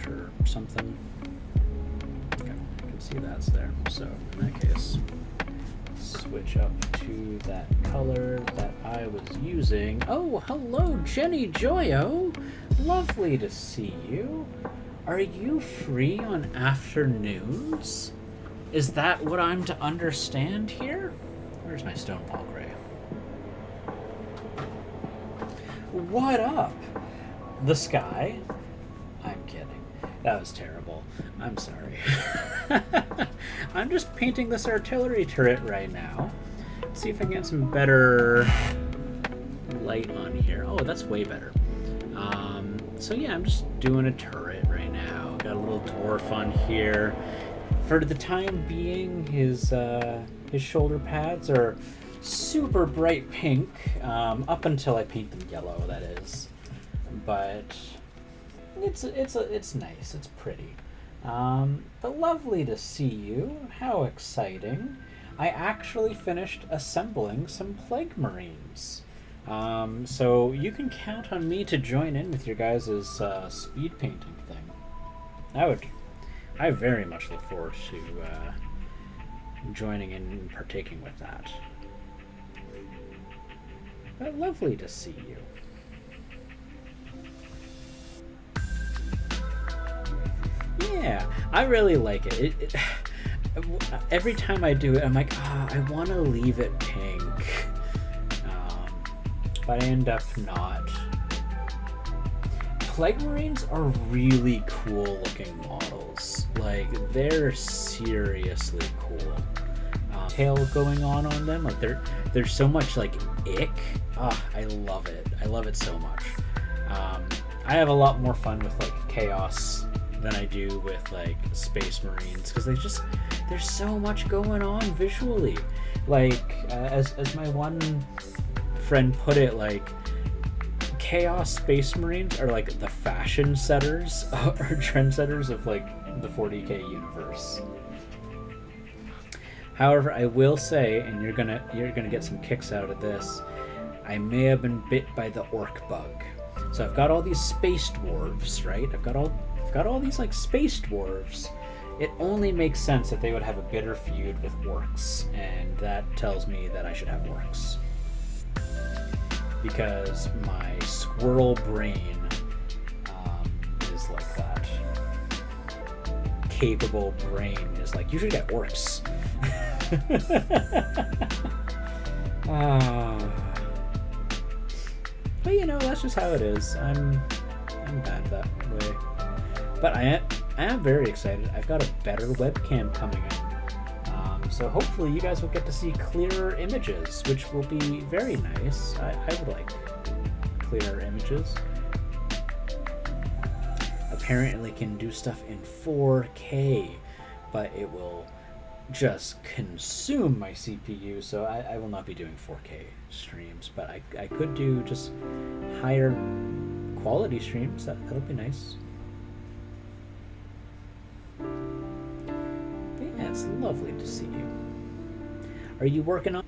Or something. Okay, I can see that's there. So in that case, switch up to that color that I was using. Oh, hello, Jenny Joyo. Lovely to see you. Are you free on afternoons? Is that what I'm to understand here? Where's my Stonewall Gray? What up? The sky? I'm kidding. That was terrible. I'm sorry. I'm just painting this artillery turret right now. Let's see if I can get some better light on here. Oh, that's way better. So yeah, I'm just doing a turret right now. Got a little dwarf on here. For the time being, his shoulder pads are super bright pink, up until I paint them yellow, that is. But it's nice, it's pretty. But lovely to see you. How exciting. I actually finished assembling some Plague Marines. So you can count on me to join in with your guys' speed painting thing. I very much look forward to joining in and partaking with that. But lovely to see you. Yeah, I really like it. Every time I do it, I'm like, I want to leave it pink. But I end up not. Plague Marines are really cool looking models. Like, they're seriously cool. Tail going on them, like there's so much like ick. I love it. I love it so much. I have a lot more fun with like Chaos than I do with like Space Marines, because there's so much going on visually. Like as my one friend put it, like Chaos Space Marines are like the fashion setters or trendsetters of like the 40k universe. However, I will say, and you're gonna get some kicks out of this, I may have been bit by the orc bug. So I've got all these space dwarves, right? I've got all these like space dwarves. It only makes sense that they would have a bitter feud with orcs, and that tells me that I should have orcs. Because my squirrel brain is like that. Capable brain is like, you should get orcs. But you know, that's just how it is. I'm bad that way. But I am very excited. I've got a better webcam coming in. So hopefully you guys will get to see clearer images, which will be very nice. I would like clearer images. Apparently can do stuff in 4K, but it will just consume my CPU, so I will not be doing 4K streams, but I could do just higher quality streams. That'll be nice. But yeah, it's lovely to see you. Are you working on...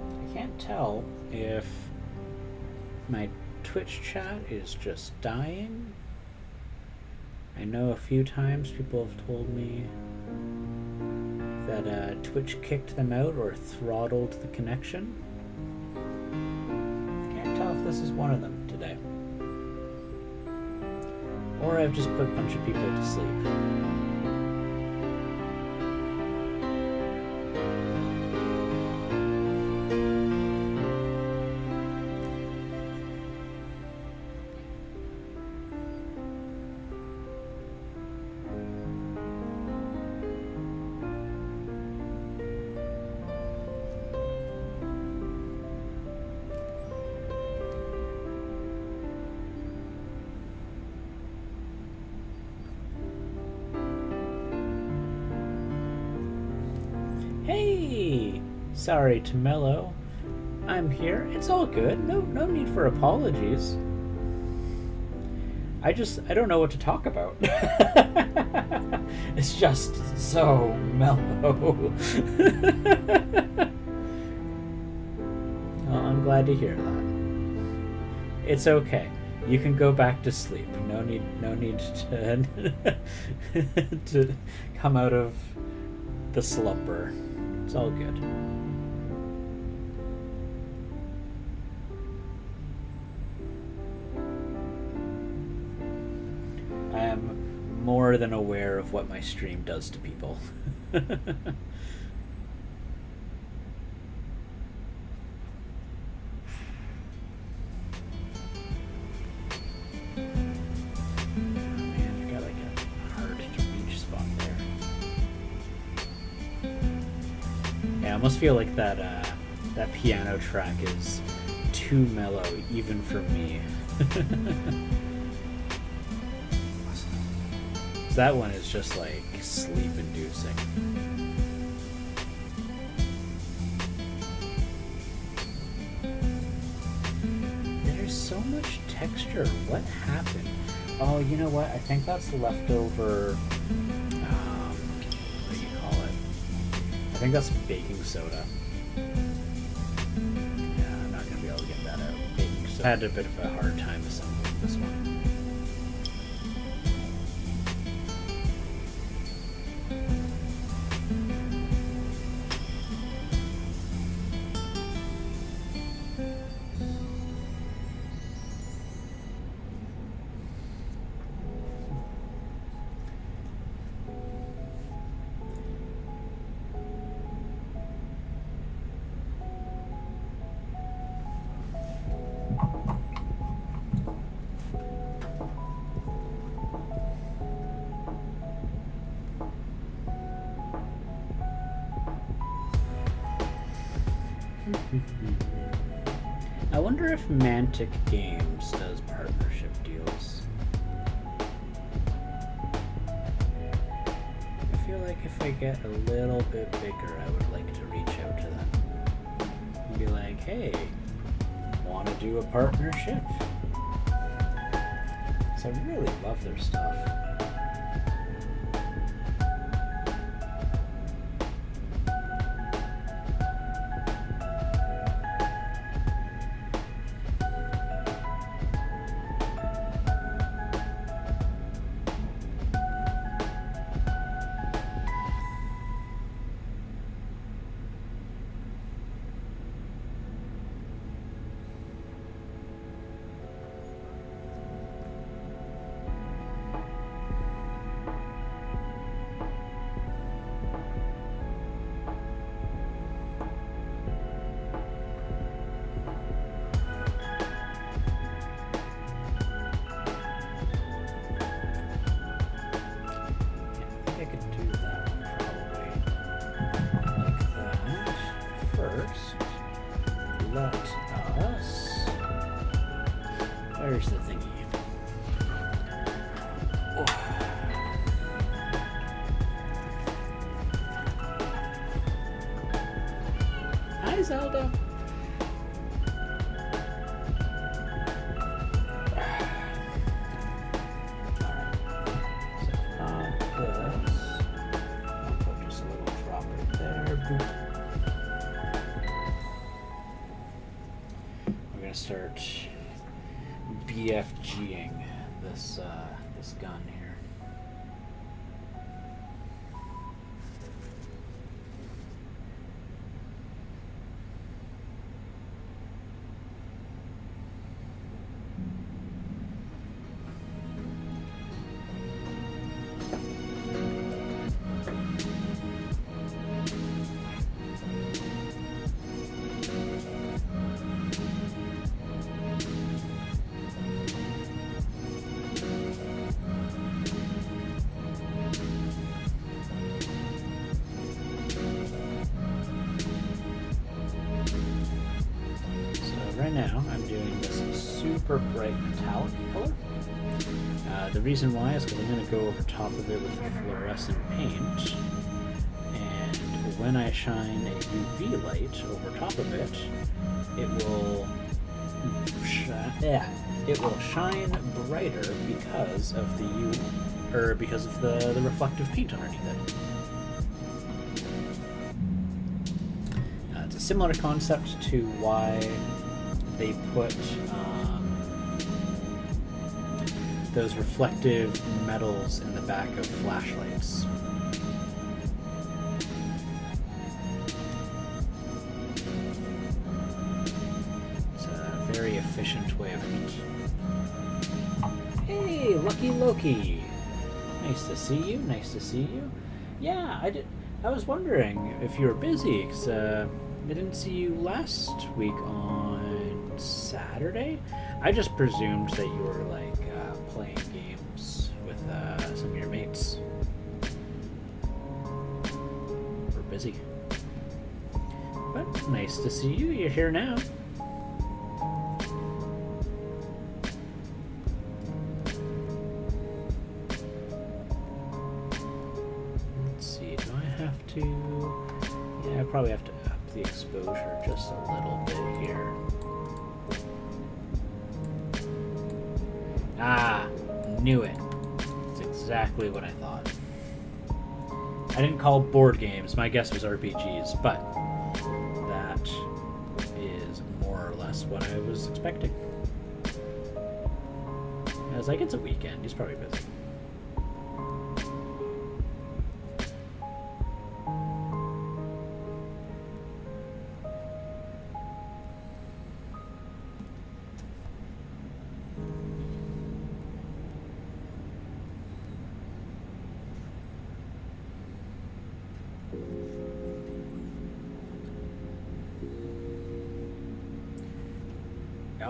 I can't tell if my Twitch chat is just dying. I know a few times people have told me that Twitch kicked them out or throttled the connection. Can't tell if this is one of them today. Or I've just put a bunch of people to sleep. Hey! Sorry to mellow. I'm here. It's all good. No need for apologies. I don't know what to talk about. It's just so mellow. Well, I'm glad to hear that. It's okay. You can go back to sleep. No need to to come out of the slumber. It's all good. I am more than aware of what my stream does to people. I almost feel like that piano track is too mellow even for me. That one is just like sleep-inducing. There's so much texture. What happened? Oh, you know what? I think that's leftover. What do you call it? I think that's baking soda. Yeah, I'm not gonna be able to get that out. Baking soda. I had a bit of a hard time assembling this one. I wonder if Mantic Games does partnership deals. I feel like if I get a little bit bigger, I would like to reach out to them and be like, hey, want to do a partnership? Because I really love their stuff. Where's the thingy? Oh. Hi, Zelda. Start BFGing this this gun here. Right now, I'm doing this super bright metallic color. The reason why is because I'm going to go over top of it with fluorescent paint, and when I shine a UV light over top of it, it will shine brighter because of the reflective paint underneath it. It's a similar concept to why they put those reflective metals in the back of flashlights. It's a very efficient way of it. Hey, Lucky Loki! Nice to see you, nice to see you. Yeah, I was wondering if you were busy, because I didn't see you last week on Saturday. I just presumed that you were like playing games with some of your mates. We're busy. But nice to see you. You're here now. Let's see, do I have to... Yeah, I probably have to up the exposure just a little bit here. Ah, knew it. That's exactly what I thought. I didn't call board games. My guess was RPGs, but that is more or less what I was expecting. I was like, it's a weekend. He's probably busy.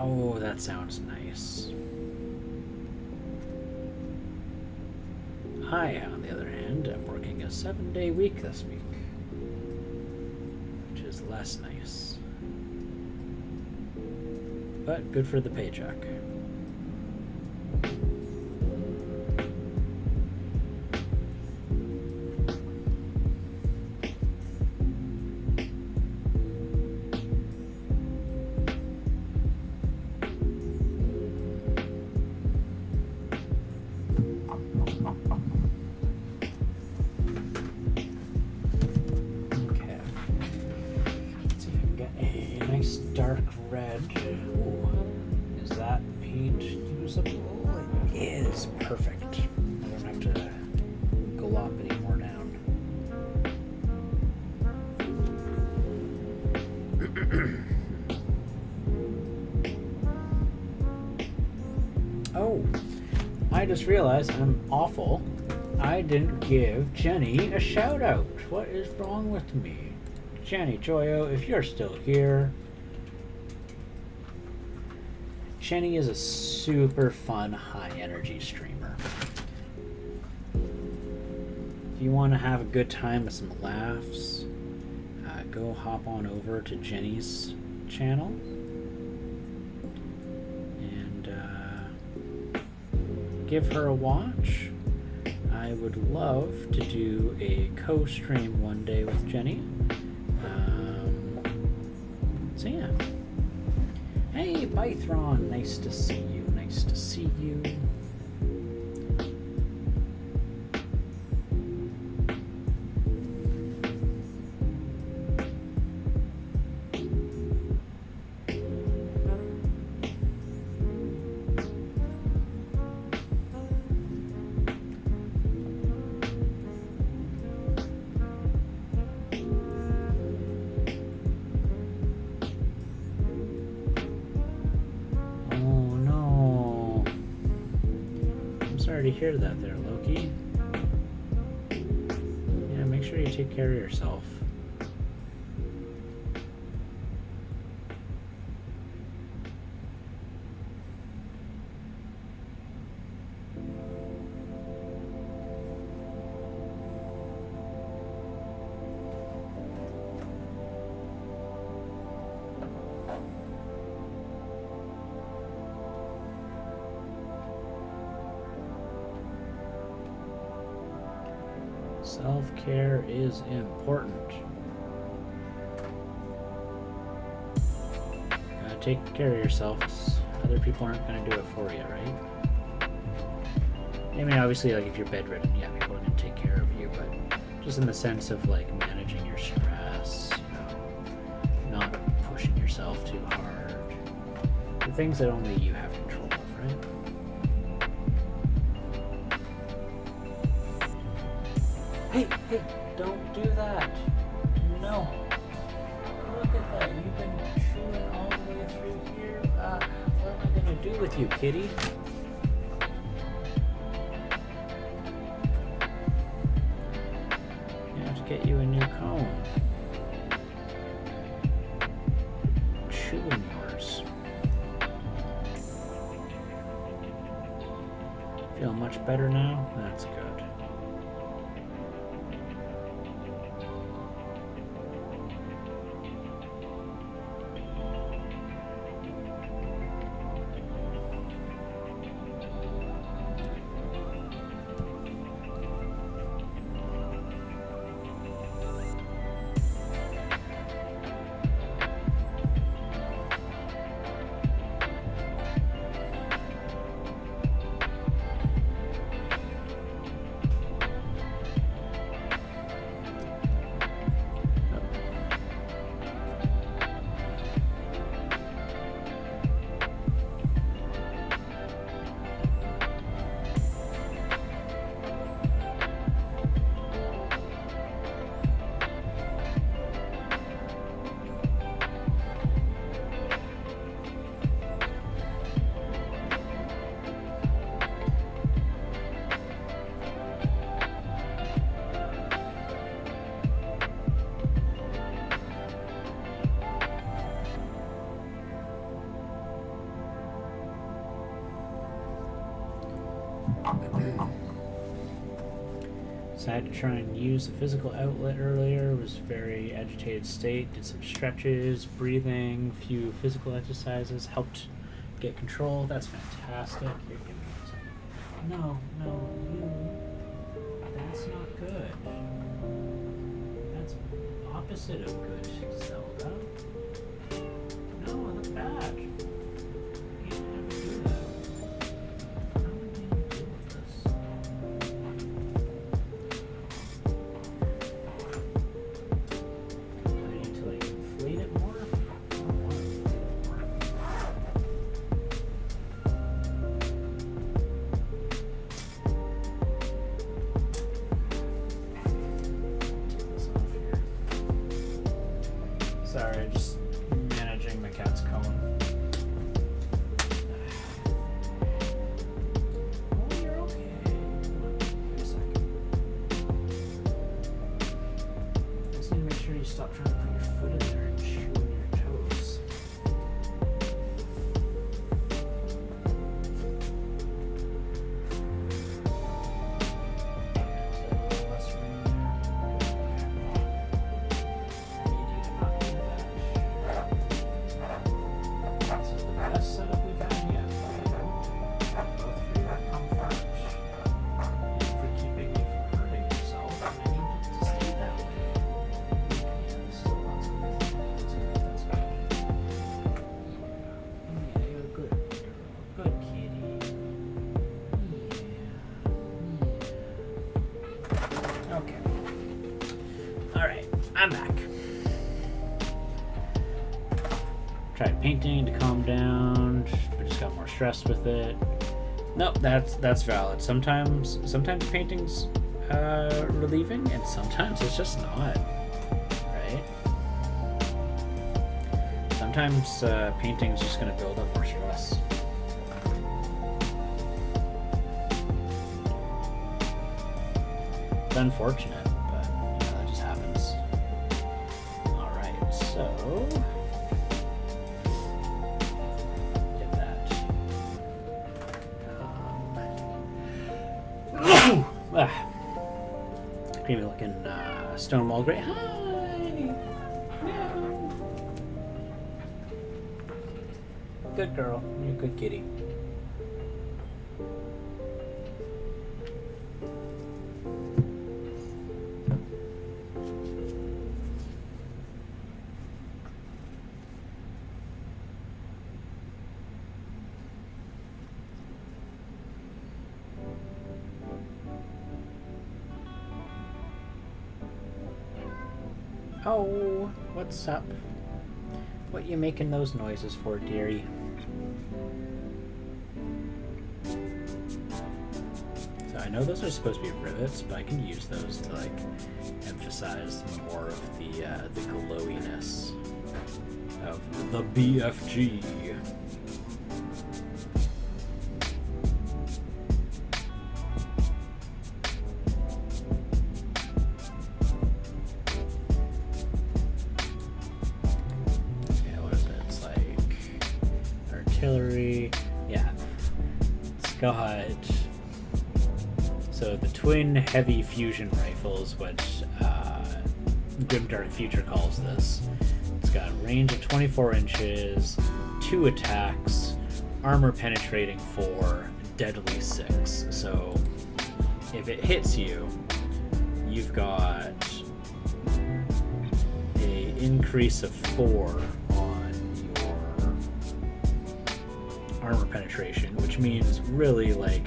Oh, that sounds nice. I, on the other hand, am working a 7-day week this week, which is less nice. but good for the paycheck. Oh, I just realized I'm awful. I didn't give Jenny a shout out. What is wrong with me? Jenny Joyo, if you're still here. Jenny is a super fun, high energy streamer. If you want to have a good time with some laughs, go hop on over to Jenny's channel and give her a watch. I would love to do a co-stream one day with Jenny. So yeah. Hey, Bythron, nice to see you. Nice to see you. Hear that there, Loki. Yeah, make sure you take care of yourself. Self-care is important. Gotta take care of yourself. Other people aren't gonna do it for you, right? I mean, obviously, like if you're bedridden, yeah, people are gonna take care of you, but just in the sense of like managing your stress, you know, not pushing yourself too hard. The things that only you have control of, right? Hey, don't do that. No. Look at that. You've been chewing all the way through here. What am I going to do with you, kitty? I have to get you a new comb. Chewing yours. Feel much better now? That's good. Decided to try and use the physical outlet earlier. Was very agitated state. Did some stretches, breathing, a few physical exercises. Helped get control. That's fantastic. Here, give me a second. No, you. That's not good. That's opposite of good, Zelda. No, that's bad. You can't ever do that. How are we going to deal with this? Do I need to like inflate it more? I don't want to inflate it more. Take this off here. Sorry, just managing my cat's cone. Oh, you're okay. Wait a second. I just need to make sure you stop trying to put your foot in there and chew on your toes. Is there a little less room there? I need you to not do that. This is the best setup we've had yet, both for your comfort and for keeping you from hurting yourself. And I need it to stay that way. Yeah, there's still lots of that's good. That's good. Yeah, you're a good girl. Good kitty. Yeah. Okay. Alright, I'm back. Tried painting to calm down, but just got more stressed with it. Nope, that's valid. Sometimes painting's relieving, and sometimes it's just not. Right? Sometimes painting's just gonna build up more stress. It's unfortunate, but that just happens. All right, so. Creamy looking stone wall gray. Hi! No! Good girl. You're a good kitty. Oh, what's up? What you making those noises for, dearie? So I know those are supposed to be rivets, but I can use those to like emphasize more of the glowiness of the BFG. Artillery, yeah. It's got so the twin heavy fusion rifles, which Grimdark Future calls this. It's got a range of 24 inches, 2 attacks, armor penetrating 4, deadly 6. So if it hits you, you've got a increase of 4 armor penetration, which means really like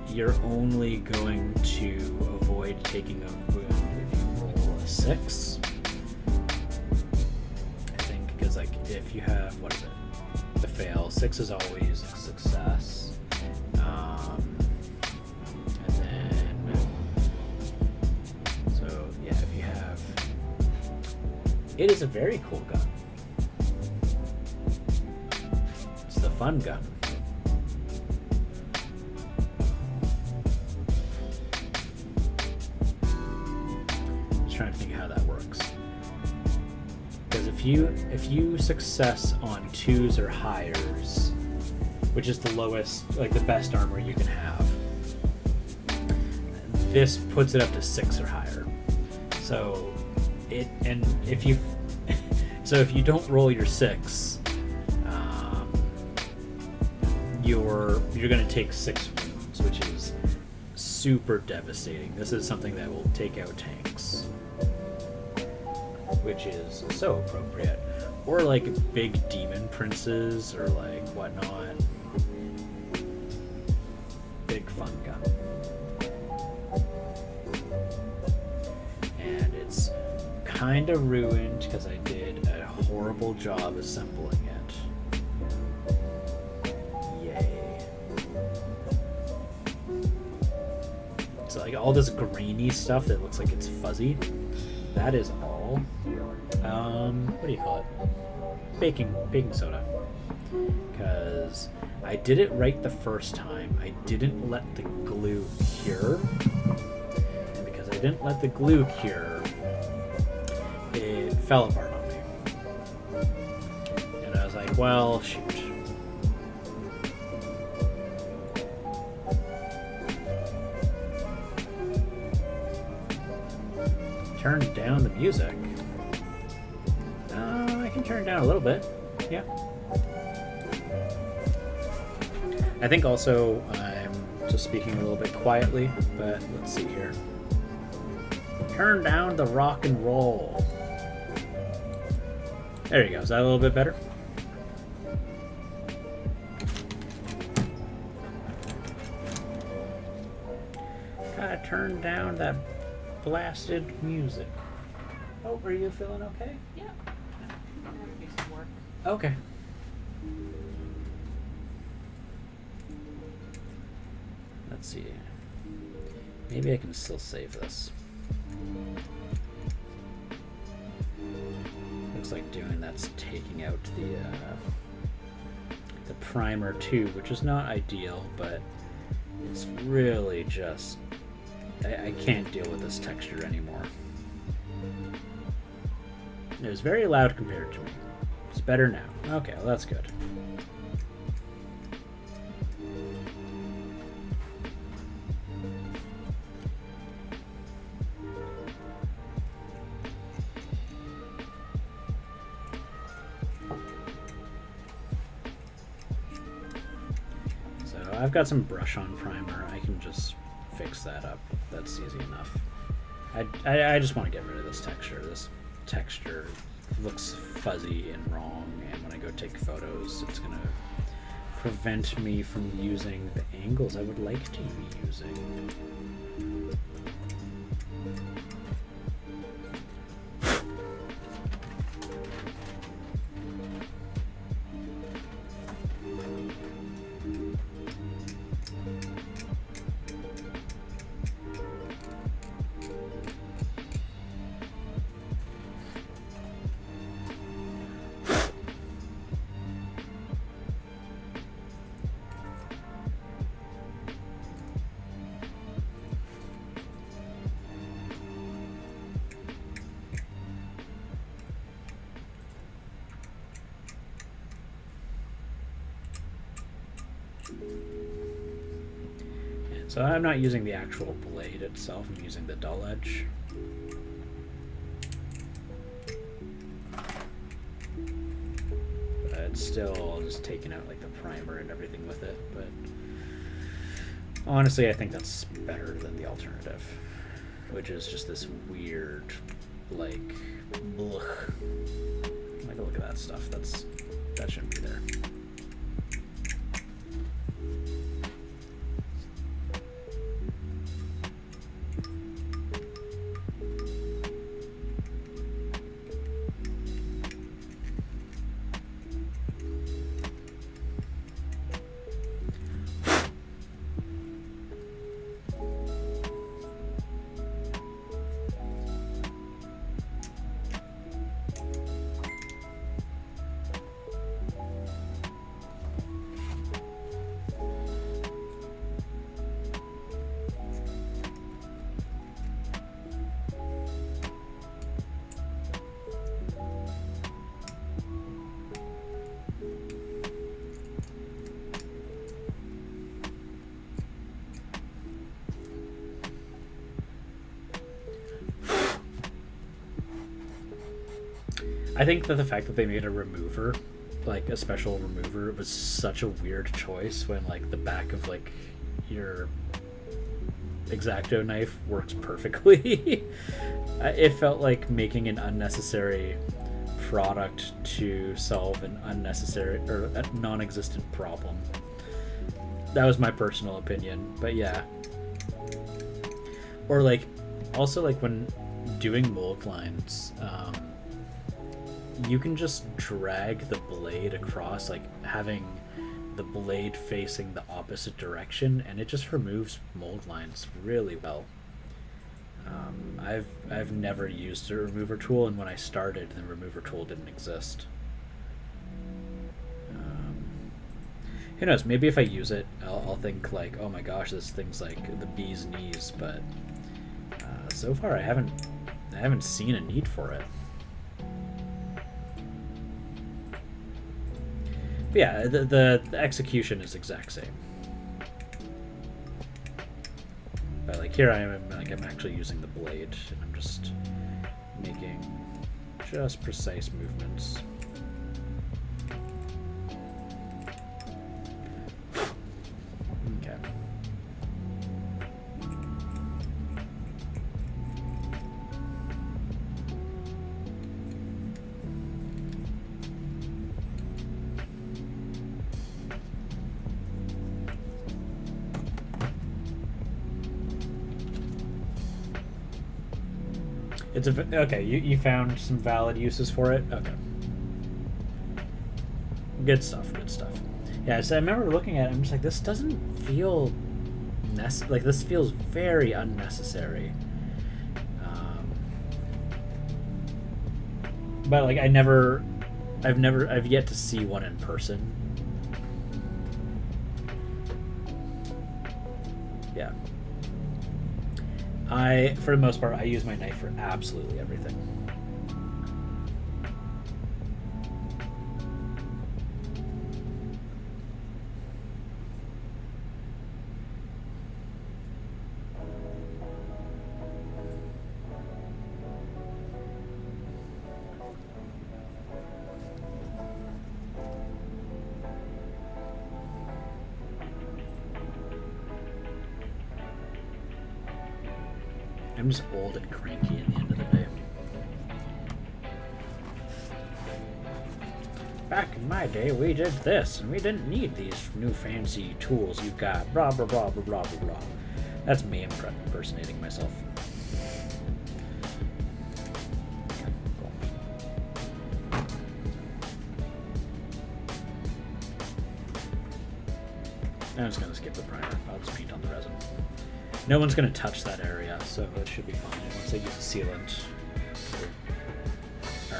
you're only going to avoid taking a wound if you roll a 6. I think because like if you have what is it? The fail 6 is always a success. And then so yeah, if you have it is a very cool gun. Fun gun. Just trying to think how that works. Because if you success on 2s or higher, which is the lowest, like the best armor you can have, this puts it up to 6 or higher. So if you don't roll your 6. you're going to take 6 wounds, which is super devastating. This is something that will take out tanks, which is so appropriate. Or like big demon princes or like whatnot. Big fun gun. And it's kind of ruined because I did a horrible job assembling it. Yay. So like all this grainy stuff that looks like it's fuzzy, that is all what do you call it? Baking soda. Because I did it right the first time. I didn't let the glue cure. And because I didn't let the glue cure, it fell apart on me. And I was like, well, shoot. Turn down the music. I can turn it down a little bit. Yeah. I think also I'm just speaking a little bit quietly, but let's see here. Turn down the rock and roll. There you go. Is that a little bit better? Gotta turn down that blasted music. Oh, are you feeling okay? Yeah. I'm gonna do some work. Okay. Let's see. Maybe I can still save this. Looks like doing that's taking out the primer too, which is not ideal, but it's really just I can't deal with this texture anymore. It was very loud compared to me. It's better now. Okay, well that's good. So I've got some brush on primer. I can just fix that up. That's easy enough. I just want to get rid of this texture. This texture looks fuzzy and wrong, and when I go take photos, it's going to prevent me from using the angles I would like to be using. So I'm not using the actual blade itself, I'm using the dull edge. But it's still just taking out like the primer and everything with it, but honestly I think that's better than the alternative, which is just this weird, like, blech. Like, look at that stuff, that shouldn't be there. I think that the fact that they made a remover like a special remover was such a weird choice when like the back of like your X-Acto knife works perfectly. It felt like making an unnecessary product to solve an unnecessary or a non-existent problem. That was my personal opinion, but yeah. Or like, also like when doing mold lines, you can just drag the blade across, like having the blade facing the opposite direction, and it just removes mold lines really well. I've never used a remover tool, and when I started, the remover tool didn't exist. Who knows? Maybe if I use it, I'll think like, oh my gosh, this thing's like the bee's knees. But so far, I haven't seen a need for it. But yeah, the execution is exact same. But like here I am, like I'm actually using the blade, and I'm just making just precise movements. Okay. It's okay. You found some valid uses for it. Okay. Good stuff. Good stuff. Yeah. So I remember looking at it. I'm just like, this doesn't feel like this feels very unnecessary. But like I've yet to see one in person. Yeah. For the most part, I use my knife for absolutely everything. I'm just old and cranky at the end of the day. Back in my day, we did this, and we didn't need these new fancy tools you've got. Blah, blah, blah, blah, blah, blah, blah. That's me impersonating myself. Okay, cool. I'm just going to skip the primer. I'll just paint on the resin. No one's going to touch that area, so it should be fine. Once I use the sealant, or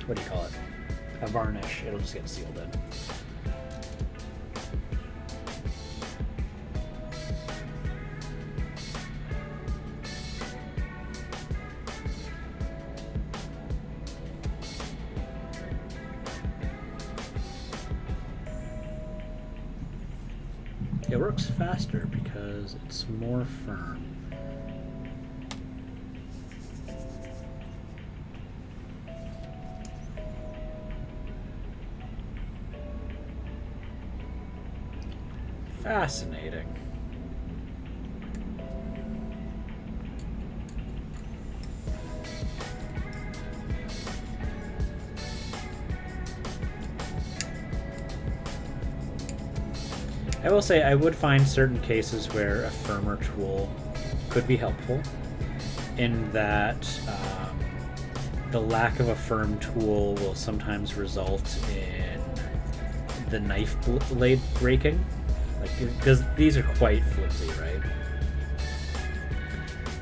what do you call it? A varnish, it'll just get sealed in. It works faster because it's more firm. Fascinating. I will say I would find certain cases where a firmer tool could be helpful, in that the lack of a firm tool will sometimes result in the knife blade breaking, like because these are quite flimsy, right?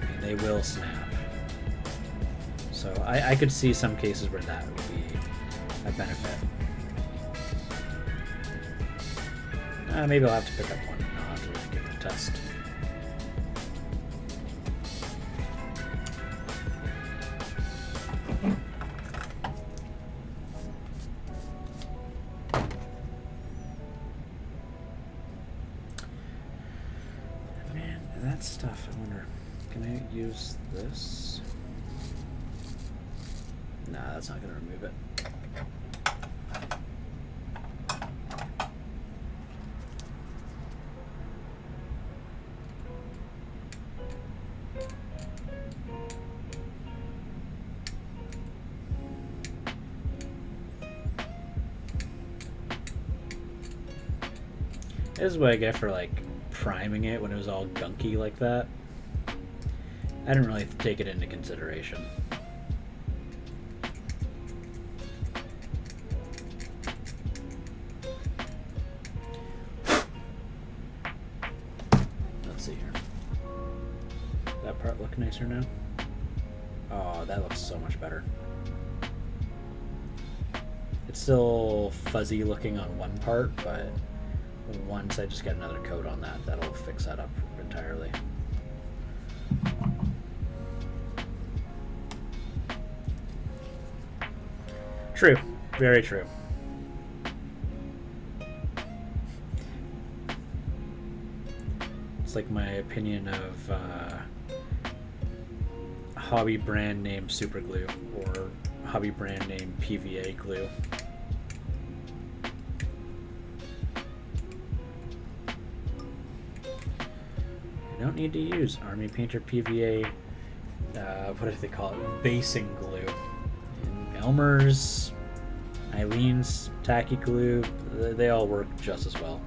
And they will snap. So I could see some cases where that would be a benefit. Maybe I'll have to pick up one and I'll have to give it a test. Man, that stuff, I wonder, can I use this? Nah, that's not going to remove it. This is what I get for like priming it when it was all gunky like that. I didn't really take it into consideration. Let's see here. That part look nicer now? Oh, that looks so much better. It's still fuzzy looking on one part, but once I just get another coat on that, that'll fix that up entirely. True. Very true. It's like my opinion of hobby brand name super glue or hobby brand name PVA glue. I don't need to use Army Painter PVA, what do they call it? Basing glue. And Elmer's, Eileen's tacky glue, they all work just as well.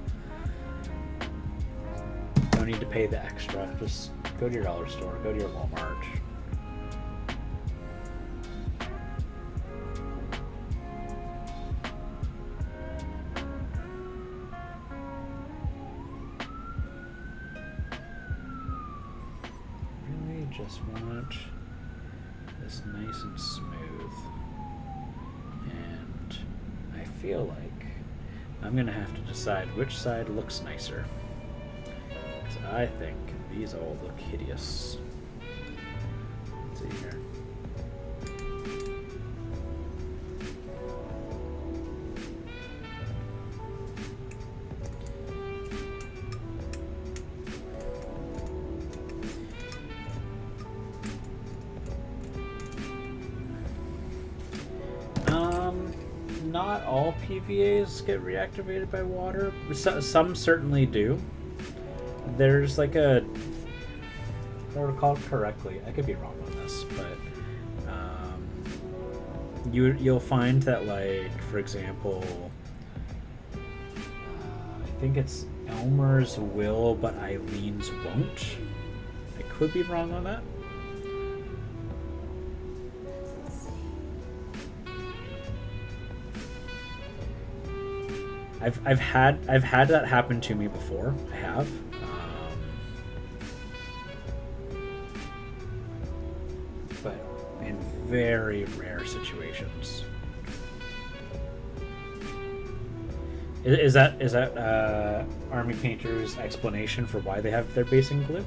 Don't need to pay the extra. Just go to your dollar store, go to your Walmart. Really just want this nice and smooth. And I feel like I'm gonna have to decide which side looks nicer. I think these all look hideous. Let's see here. Not all PVAs get reactivated by water. Some certainly do. There's like a, if I recall correctly, I could be wrong on this, but you'll find that, like, for example, I think it's Elmer's will, but Eileen's won't. I could be wrong on that. I've had that happen to me before. I have. But in very rare situations. Is that Army Painter's explanation for why they have their basing glue?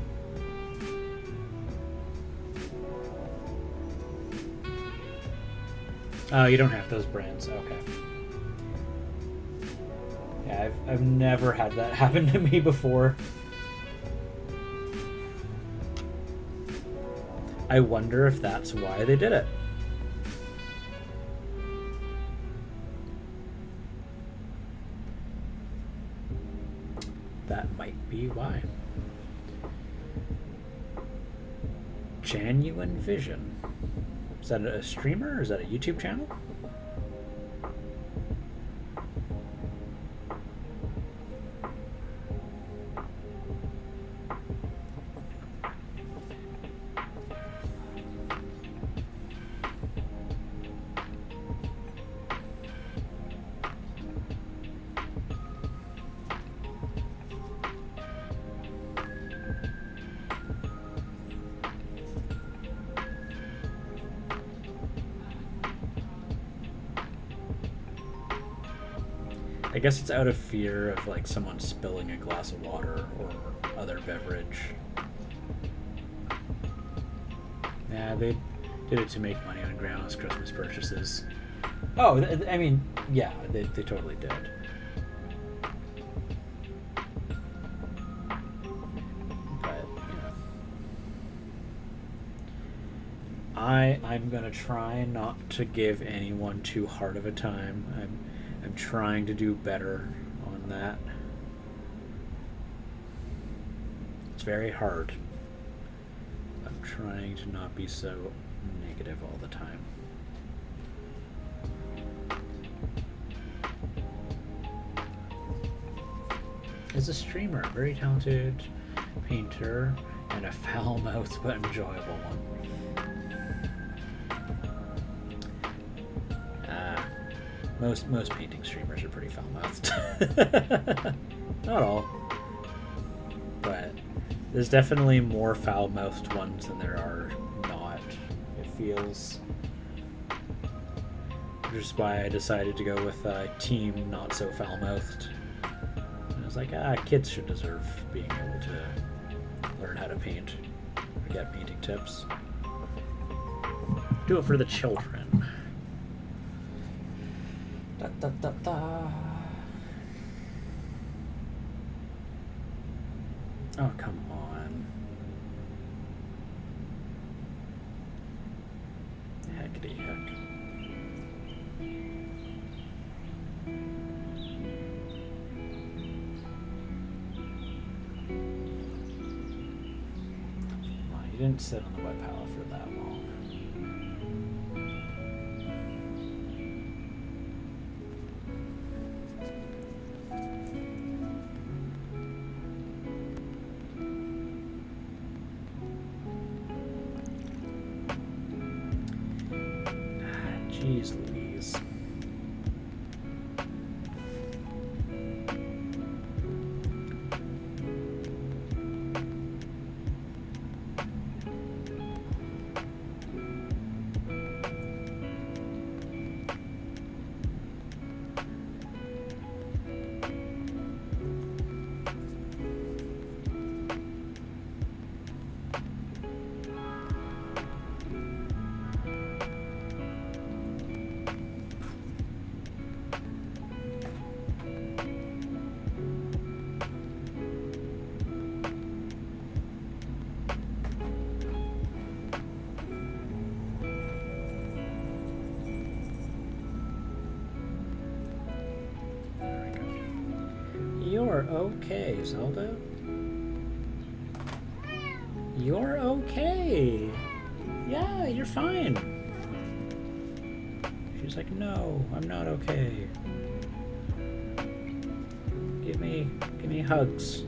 Oh, you don't have those brands. Okay. Yeah, I've never had that happen to me before. I wonder if that's why they did it. That might be why. Genuine Vision. Is that a streamer or is that a YouTube channel? I guess it's out of fear of like someone spilling a glass of water or other beverage. Yeah, they did it to make money on Grandma's Christmas purchases. Oh, I mean, yeah, they totally did. But, you know, I'm gonna try not to give anyone too hard of a time. I'm trying to do better on that. It's very hard. I'm trying to not be so negative all the time. is a streamer, very talented painter, and a foul-mouthed but enjoyable one. Most painting streamers are pretty foul-mouthed. Not all, but there's definitely more foul-mouthed ones than there are not. It feels, which is why I decided to go with team not so foul-mouthed. And I was like, kids should deserve being able to learn how to paint or get painting tips. Do it for the children. Da, da, da, da. Oh, come on. Heckity heck. Well, you didn't sit on the wet palette for that long. Jeez Louise. You're okay, Zelda. You're okay. Yeah, you're fine. She's like, no, I'm not okay. Give me hugs.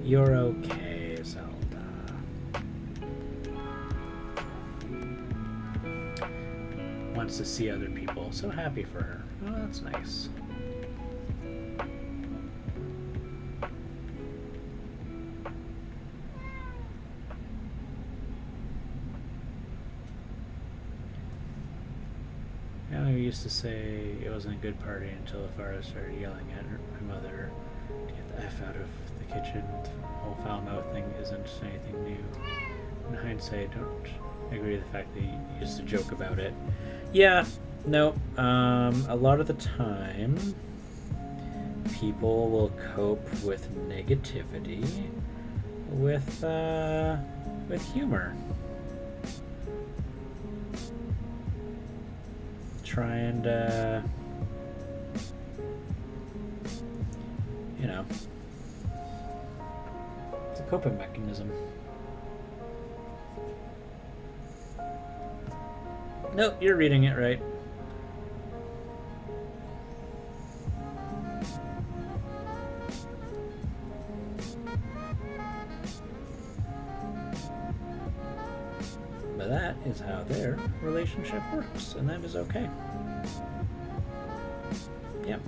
You're okay, Zelda. Wants to see other people. So happy for her. Oh, that's nice. Yeah, we used to say it wasn't a good party until the father started yelling at her mother to get the F out of the kitchen. The whole foul mouth thing isn't anything new. In hindsight, don't agree with the fact that you used to joke about it. Yeah, no. A lot of the time, people will cope with negativity with humor. Try and you know, it's a coping mechanism. Nope, you're reading it right. But that is how their relationship works, and that is okay. Yep.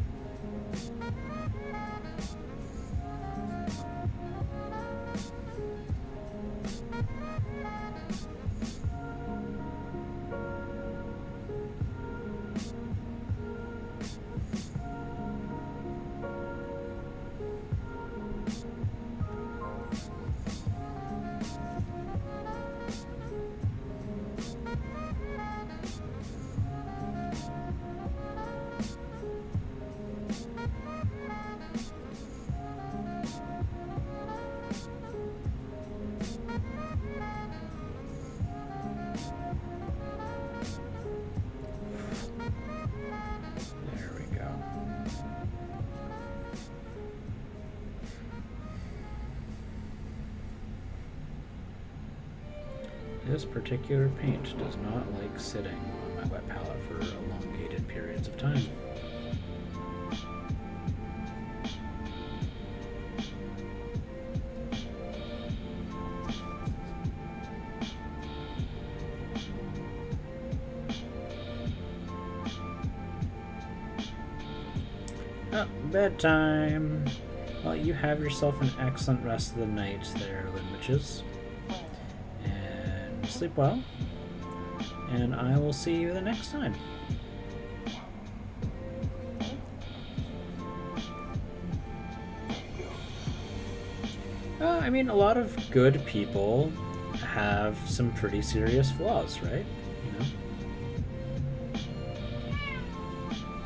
This particular paint does not like sitting on my wet palette for elongated periods of time. Oh, bedtime. Well, you have yourself an excellent rest of the night there, Linwitches. And sleep well. And I will see you the next time. I mean, a lot of good people have some pretty serious flaws, right? You know?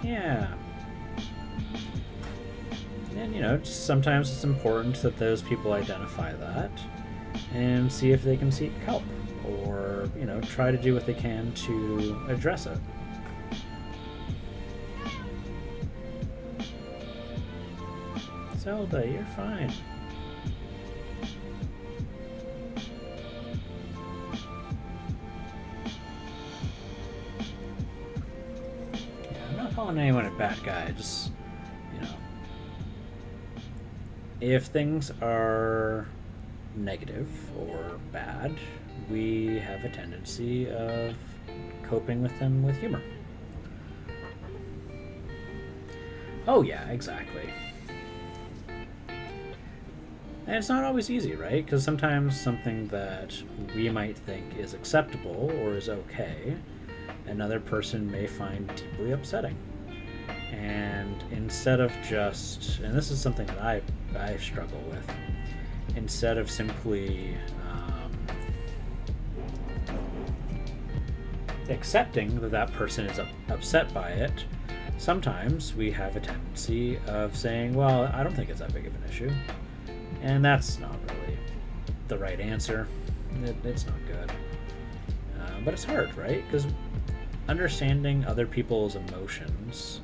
Yeah. And, you know, just sometimes it's important that those people identify that and see if they can seek help or, you know, try to do what they can to address it. Zelda, you're fine. Yeah, I'm not calling anyone a bad guy, just, you know, if things are negative or bad, we have a tendency of coping with them with humor. Oh yeah, exactly. And it's not always easy, right? Because sometimes something that we might think is acceptable or is okay, another person may find deeply upsetting. And instead of just, and this is something that I struggle with, instead of simply accepting that that person is upset by it, sometimes we have a tendency of saying, well, I don't think it's that big of an issue. And that's not really the right answer. It's not good. But it's hard, right? Because understanding other people's emotions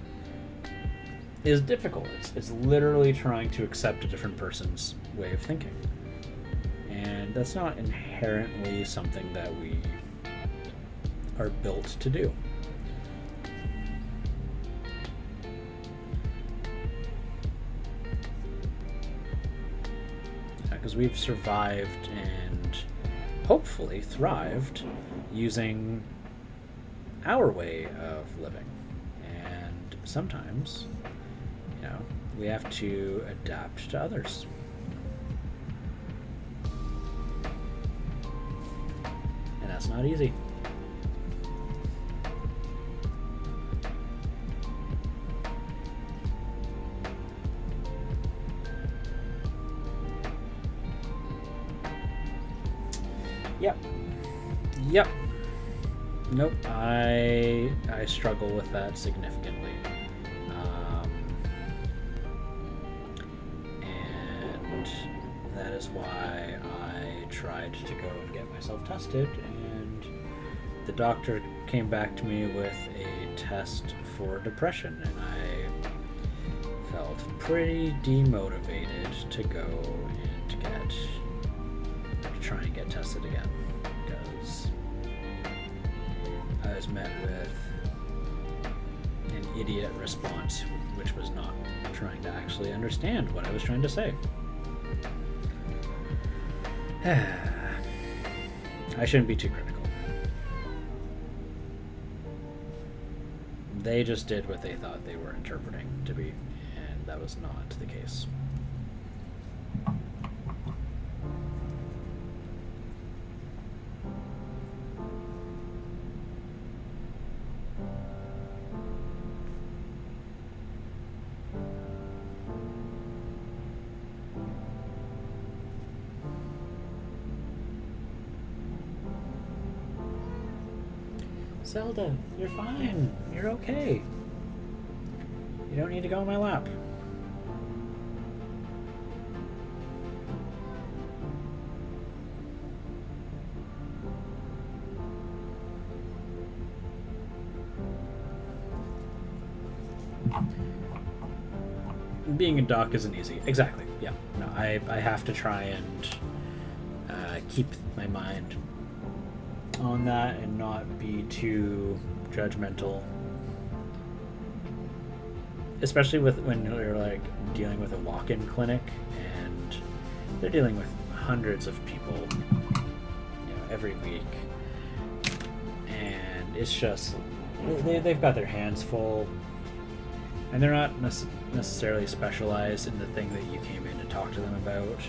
is difficult. It's literally trying to accept a different person's way of thinking. And that's not inherently something that we are built to do. Because we've survived and hopefully thrived using our way of living. And sometimes, you know, we have to adapt to others. And that's not easy. Yep. Nope. I struggle with that significantly. And that is why I tried to go and get myself tested, and the doctor came back to me with a test for depression, and I felt pretty demotivated to go and try and get tested again, because I was met with an idiot response, which was not trying to actually understand what I was trying to say. I shouldn't be too critical. They just did what they thought they were interpreting to be, and that was not the case. Zelda, you're fine. You're okay. You don't need to go on my lap. Being a doc isn't easy. Exactly. Yeah. No, I have to try and keep my mind on that and not be too judgmental, especially with when you're like dealing with a walk-in clinic and they're dealing with hundreds of people, every week, and it's just they've got their hands full, and they're not necessarily specialized in the thing that you came in to talk to them about.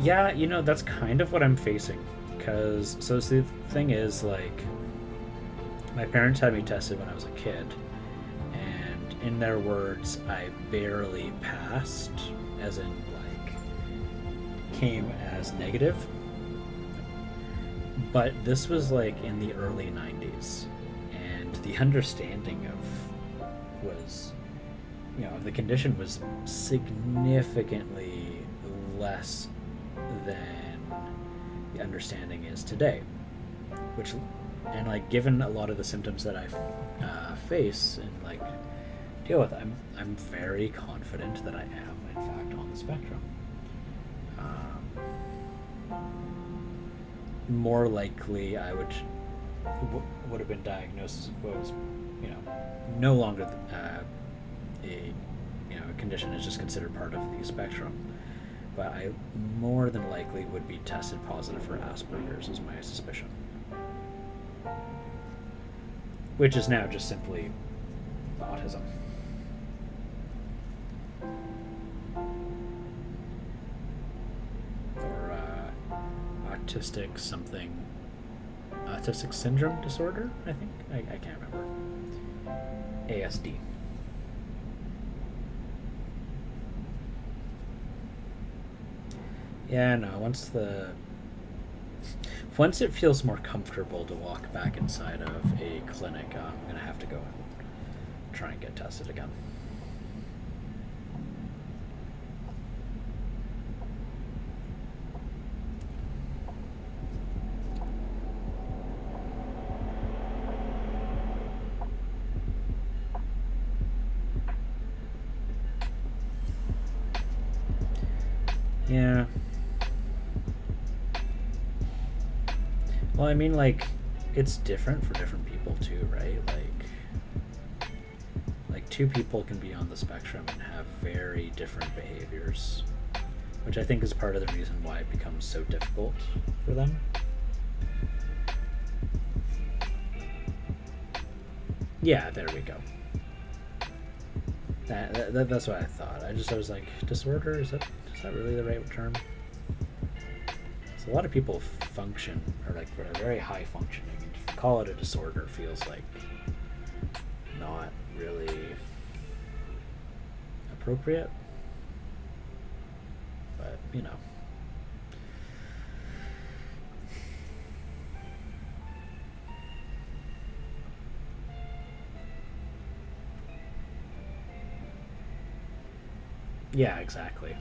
Yeah, that's kind of what I'm facing. Because, so the thing is, like, my parents had me tested when I was a kid, and in their words, I barely passed, as in, like, came as negative. But this was, like, in the early 90s, and the understanding of the condition was significantly less than the understanding is today, and like given a lot of the symptoms that I face and like deal with, I'm very confident that I am in fact on the spectrum. More likely I would have been diagnosed as what was no longer a condition is just considered part of the spectrum. But I more than likely would be tested positive for Asperger's, is my suspicion. Which is now just simply autism. Or autistic syndrome disorder, I think? I can't remember. ASD. Yeah, no, once it feels more comfortable to walk back inside of a clinic, I'm going to have to go and try and get tested again. Yeah. Well, I mean, like, it's different for different people too, right? Like two people can be on the spectrum and have very different behaviors, which I think is part of the reason why it becomes so difficult for them. Yeah, there we go. That's what I thought. I was like, disorder? Is that really the right term? So a lot of people function, or like are very high functioning, and to call it a disorder feels like not really appropriate. But yeah, exactly.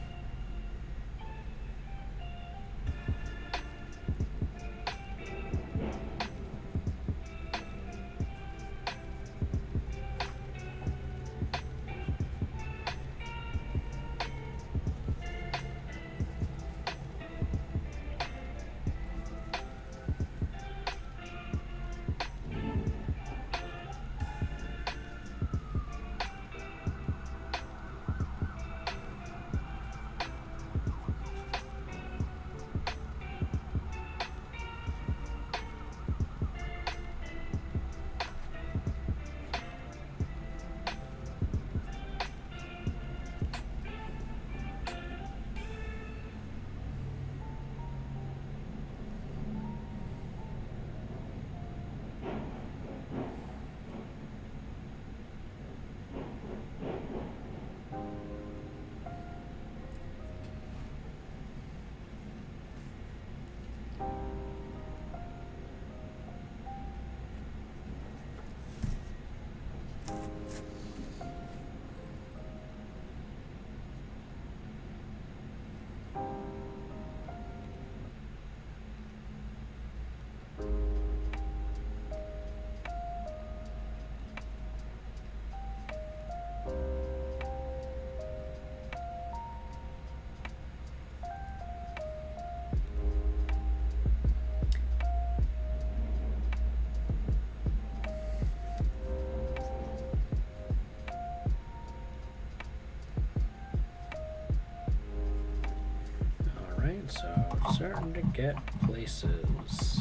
so starting to get places.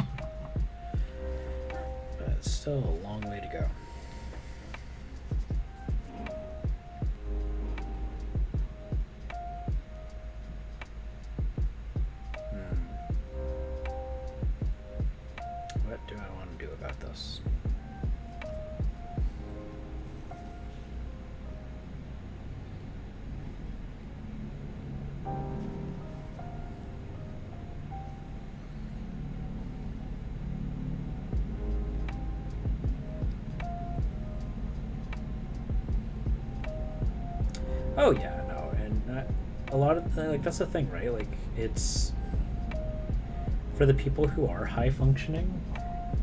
But it's still a long way to go. What do I want to do about this? Oh yeah, no, and a lot of like that's the thing, right? Like it's for the people who are high functioning,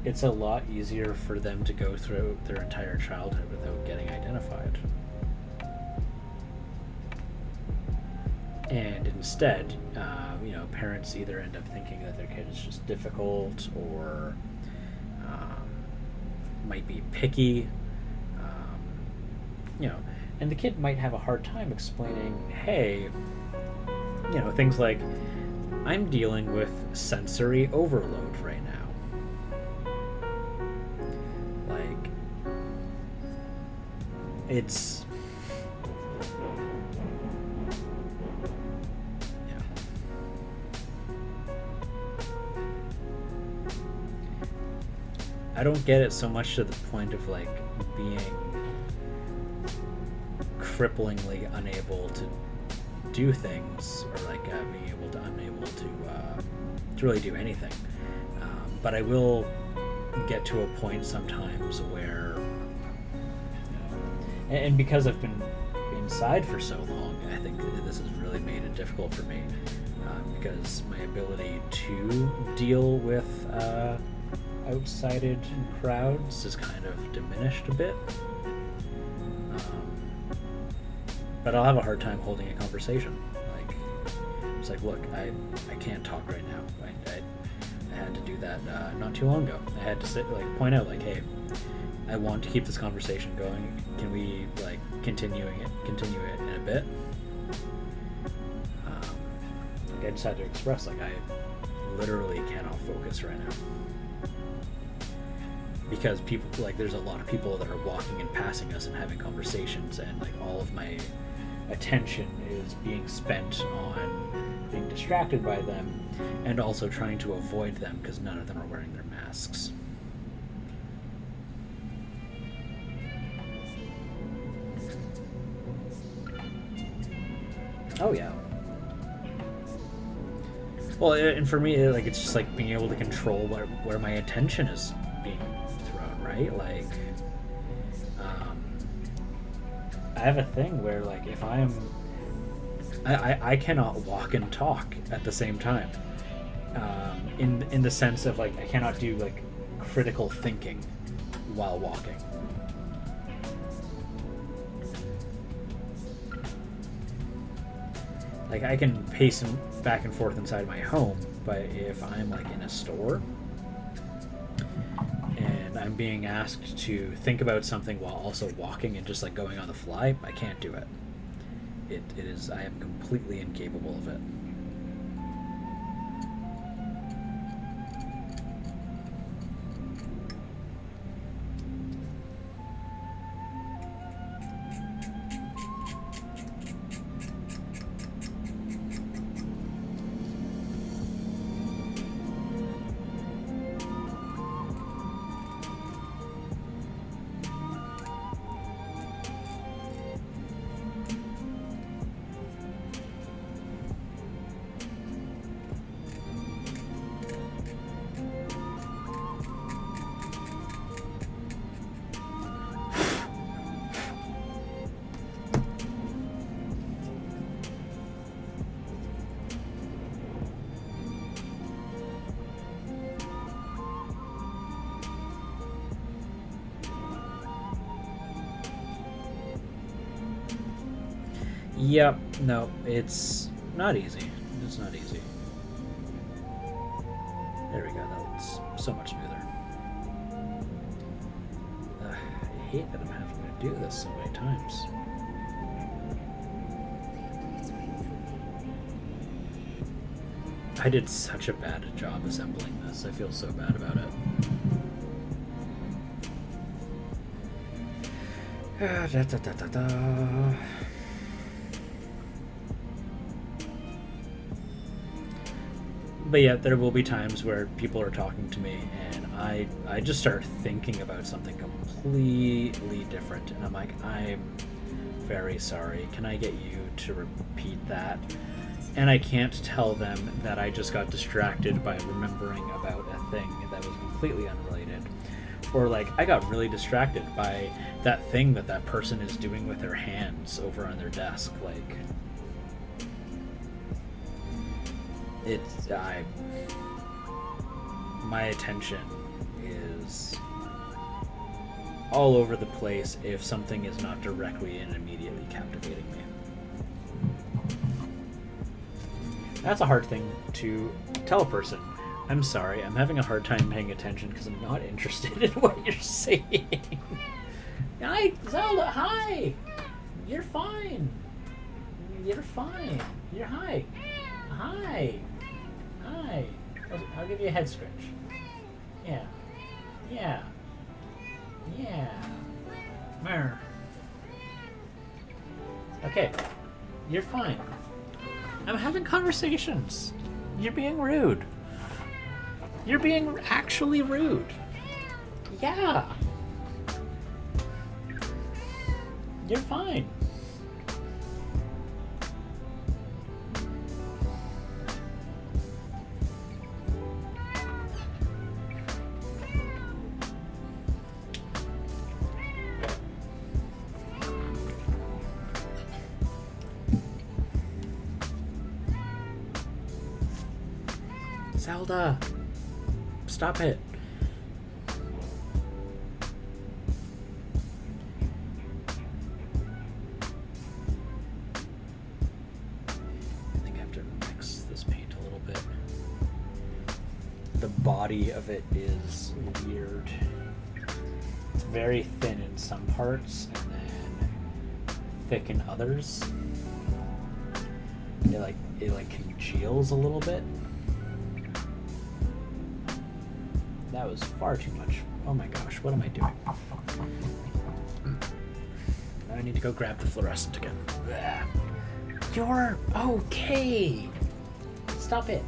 it's a lot easier for them to go through their entire childhood without getting identified. And instead, parents either end up thinking that their kid is just difficult or might be picky, and the kid might have a hard time explaining, hey, things like, I'm dealing with sensory overload right now. Like, it's... yeah. I don't get it so much to the point of, like, being cripplingly unable to do things, or like being unable to really do anything. But I will get to a point sometimes where, and because I've been inside for so long, I think this has really made it difficult for me, because my ability to deal with outsided crowds is kind of diminished a bit. But I'll have a hard time holding a conversation. Like, it's like, look, I can't talk right now. I had to do that not too long ago. I had to point out, like, hey, I want to keep this conversation going. Can we like continue it in a bit? I just had to express, like, I literally cannot focus right now. Because people, like, there's a lot of people that are walking and passing us and having conversations, and like all of my attention is being spent on being distracted by them and also trying to avoid them because none of them are wearing their masks. Oh yeah. Well, and for me, like, it's just like being able to control where my attention is being thrown, right? Like, I have a thing where, like, if I cannot walk and talk at the same time, in the sense of, like, I cannot do, like, critical thinking while walking. Like, I can pace back and forth inside my home, but if I'm, like, in a store and I'm being asked to think about something while also walking and just, like, going on the fly, I can't do it. It is, I am completely incapable of it. Yep, no, it's not easy. It's not easy. There we go, that's so much smoother. I hate that I'm having to do this so many times. I did such a bad job assembling this. I feel so bad about it. But yeah, there will be times where people are talking to me and I just start thinking about something completely different, and I'm like, I'm very sorry. Can I get you to repeat that? And I can't tell them that I just got distracted by remembering about a thing that was completely unrelated. Or like, I got really distracted by that thing that that person is doing with their hands over on their desk. Like, my attention is all over the place if something is not directly and immediately captivating me. That's a hard thing to tell a person. I'm sorry, I'm having a hard time paying attention because I'm not interested in what you're saying. Hi, Zelda, hi! You're fine. You're fine. You're hi. Hi. Hi. I'll give you a head scratch. Yeah. Yeah. Yeah. Mer. Okay. You're fine. I'm having conversations. You're being rude. You're being actually rude. Yeah. You're fine. Zelda, stop it. I think I have to mix this paint a little bit. The body of it is weird. It's very thin in some parts and then thick in others. It congeals a little bit. That was far too much. Oh my gosh, what am I doing? Now I need to go grab the fluorescent again. Blech. You're okay. Stop it.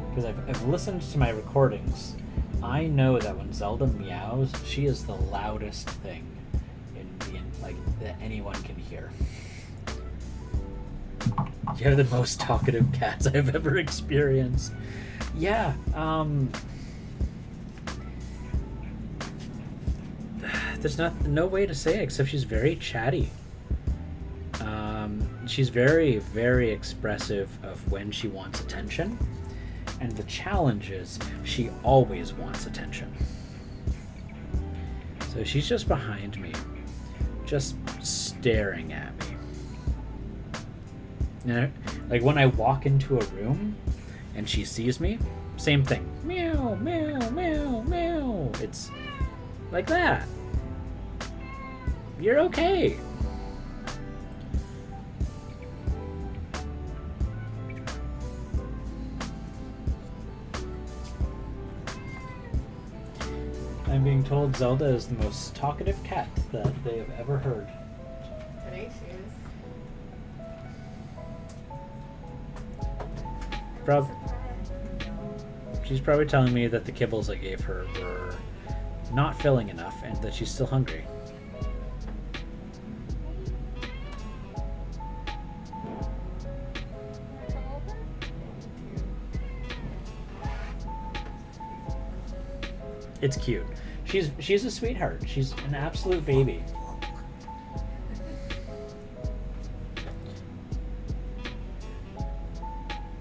Because I've listened to my recordings. I know that when Zelda meows, she is the loudest thing that anyone can hear. You're the most talkative cats I've ever experienced. Yeah, there's no way to say it except she's very chatty. She's very, very expressive of when she wants attention. And the challenge is she always wants attention. So she's just behind me, just staring at me. Now, like when I walk into a room and she sees me, same thing. Meow, meow, meow, meow. It's like that. You're okay. I'm being told Zelda is the most talkative cat that they have ever heard. Today she is. She's probably telling me that the kibbles I gave her were not filling enough and that she's still hungry. It's cute. She's a sweetheart. She's an absolute baby.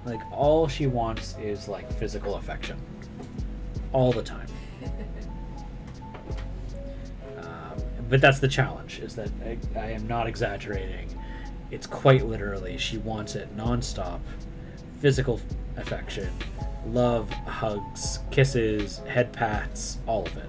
Like, all she wants is like physical affection all the time. But that's the challenge, is that I am not exaggerating. It's quite literally, she wants it nonstop. Physical affection, Love, hugs, kisses, head pats, all of it.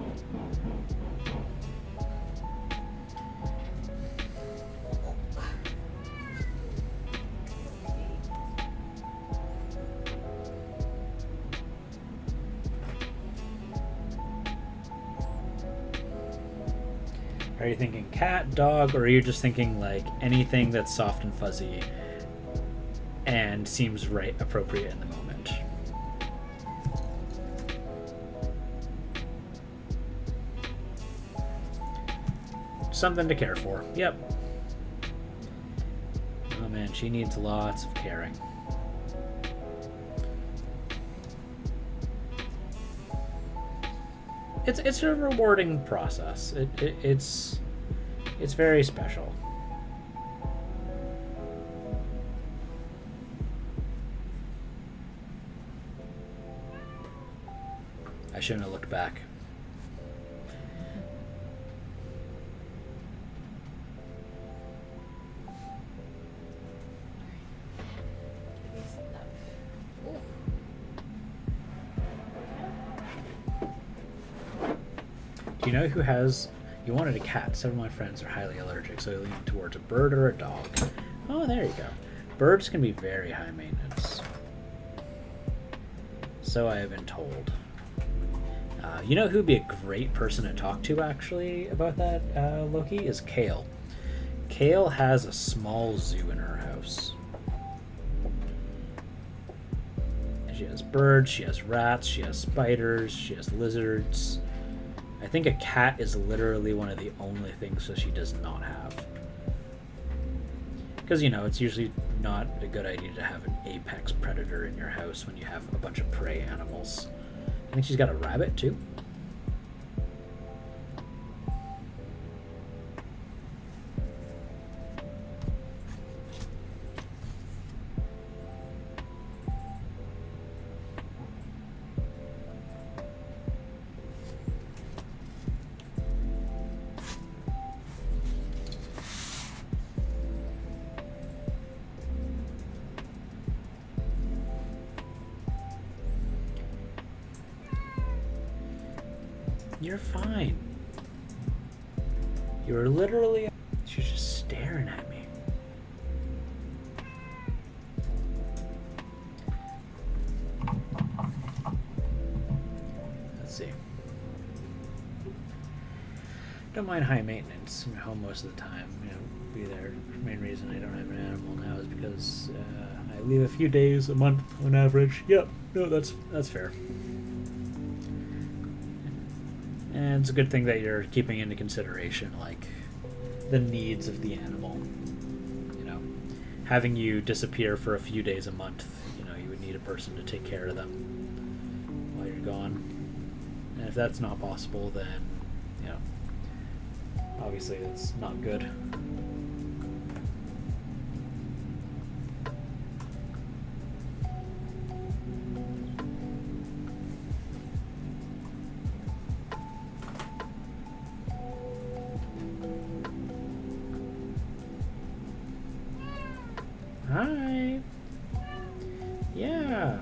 Are you thinking cat, dog, or are you just thinking like anything that's soft and fuzzy and seems right, appropriate in the moment? Something to care for. Yep. Oh man, she needs lots of caring. It's a rewarding process. It's very special. I shouldn't have looked back. Do you know who has... You wanted a cat. Several of my friends are highly allergic, so I lean towards a bird or a dog. Oh, there you go. Birds can be very high maintenance. So I have been told. You know who would be a great person to talk to, actually, about that, Loki? Is Kale. Kale has a small zoo in her house. She has birds, she has rats, she has spiders, she has lizards. I think a cat is literally one of the only things that she does not have. Because, you know, it's usually not a good idea to have an apex predator in your house when you have a bunch of prey animals. I think she's got a rabbit, too. You're fine. You were literally... She's just staring at me. Let's see. Don't mind high maintenance. I'm home most of the time. You know, be there. The main reason I don't have an animal now is because I leave a few days a month on average. Yep. No, that's fair. And it's a good thing that you're keeping into consideration, like, the needs of the animal. You know, having you disappear for a few days a month, you know, you would need a person to take care of them while you're gone. And if that's not possible, then, you know, obviously that's not good. Hi. Yeah.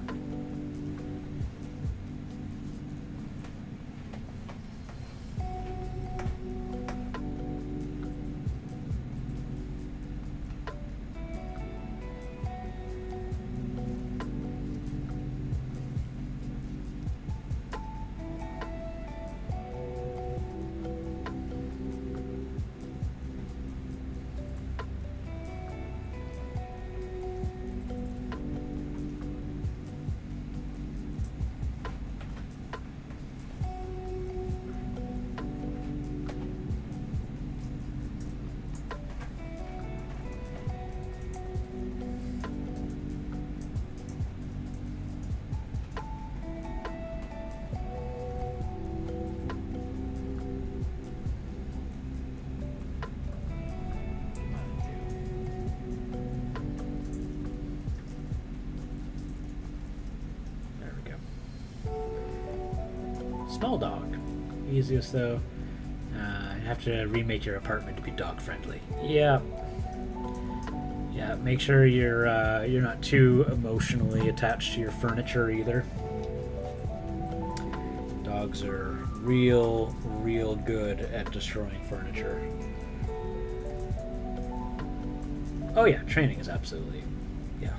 Small dog. Easiest though. You have to remake your apartment to be dog friendly. Yeah. Yeah. Make sure you're not too emotionally attached to your furniture either. dogs are real good at destroying furniture. Oh yeah, training is absolutely, yeah.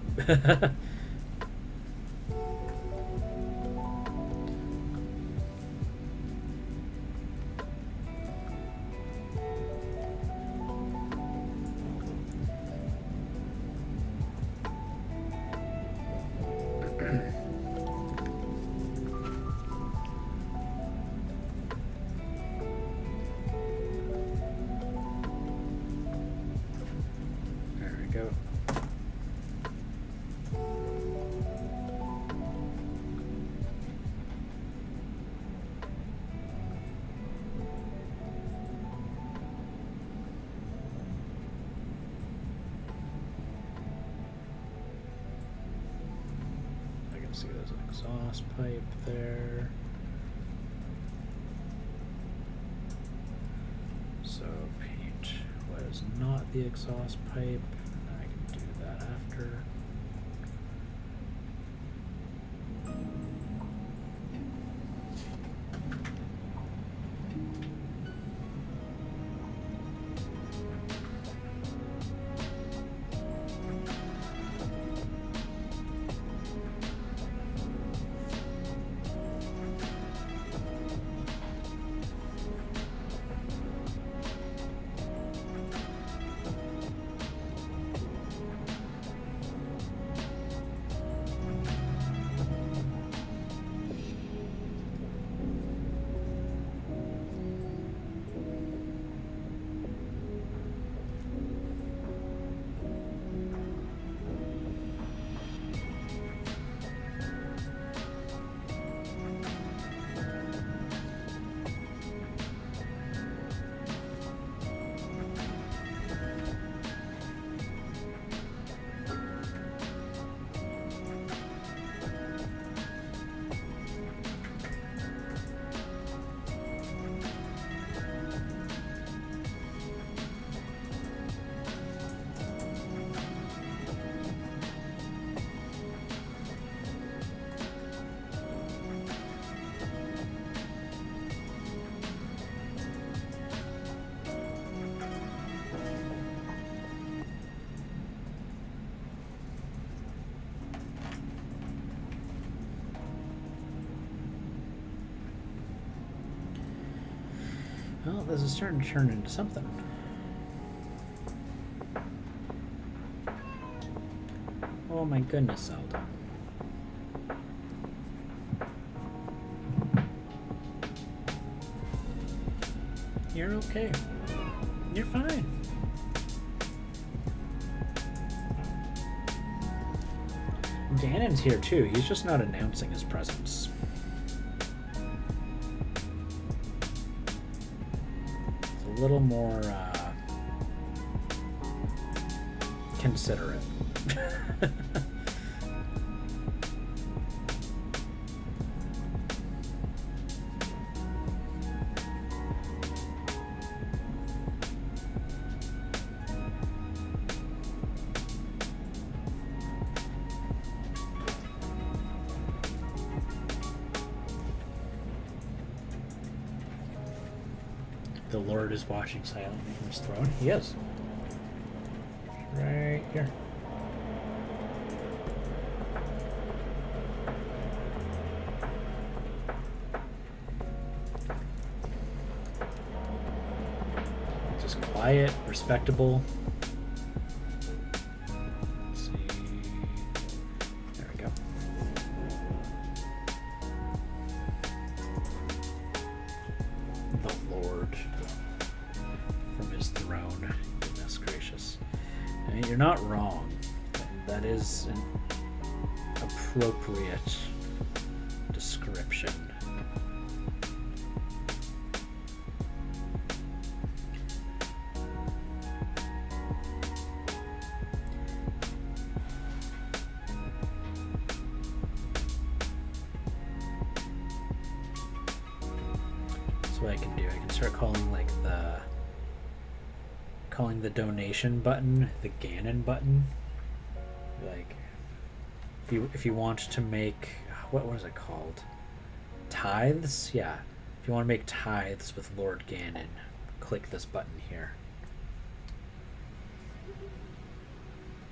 There we go. I can see there's an exhaust pipe there. So paint what is not the exhaust pipe, and I can do that after. Well, this is starting to turn into something. Oh my goodness, Zelda. You're okay. You're fine. Ganon's here too. He's just not announcing his presence. It's a little more considerate. The Lord is watching silently from his throne. He is. Right here. Just quiet, respectable. Let's see. There we go. The Lord from his throne. Goodness gracious. I mean, you're not wrong. That is an appropriate description. That's what I can do. I can start calling like the donation button the Ganon button. Like if you want to make what was it called? tithes? Yeah. If you want to make tithes with Lord Ganon, click this button here.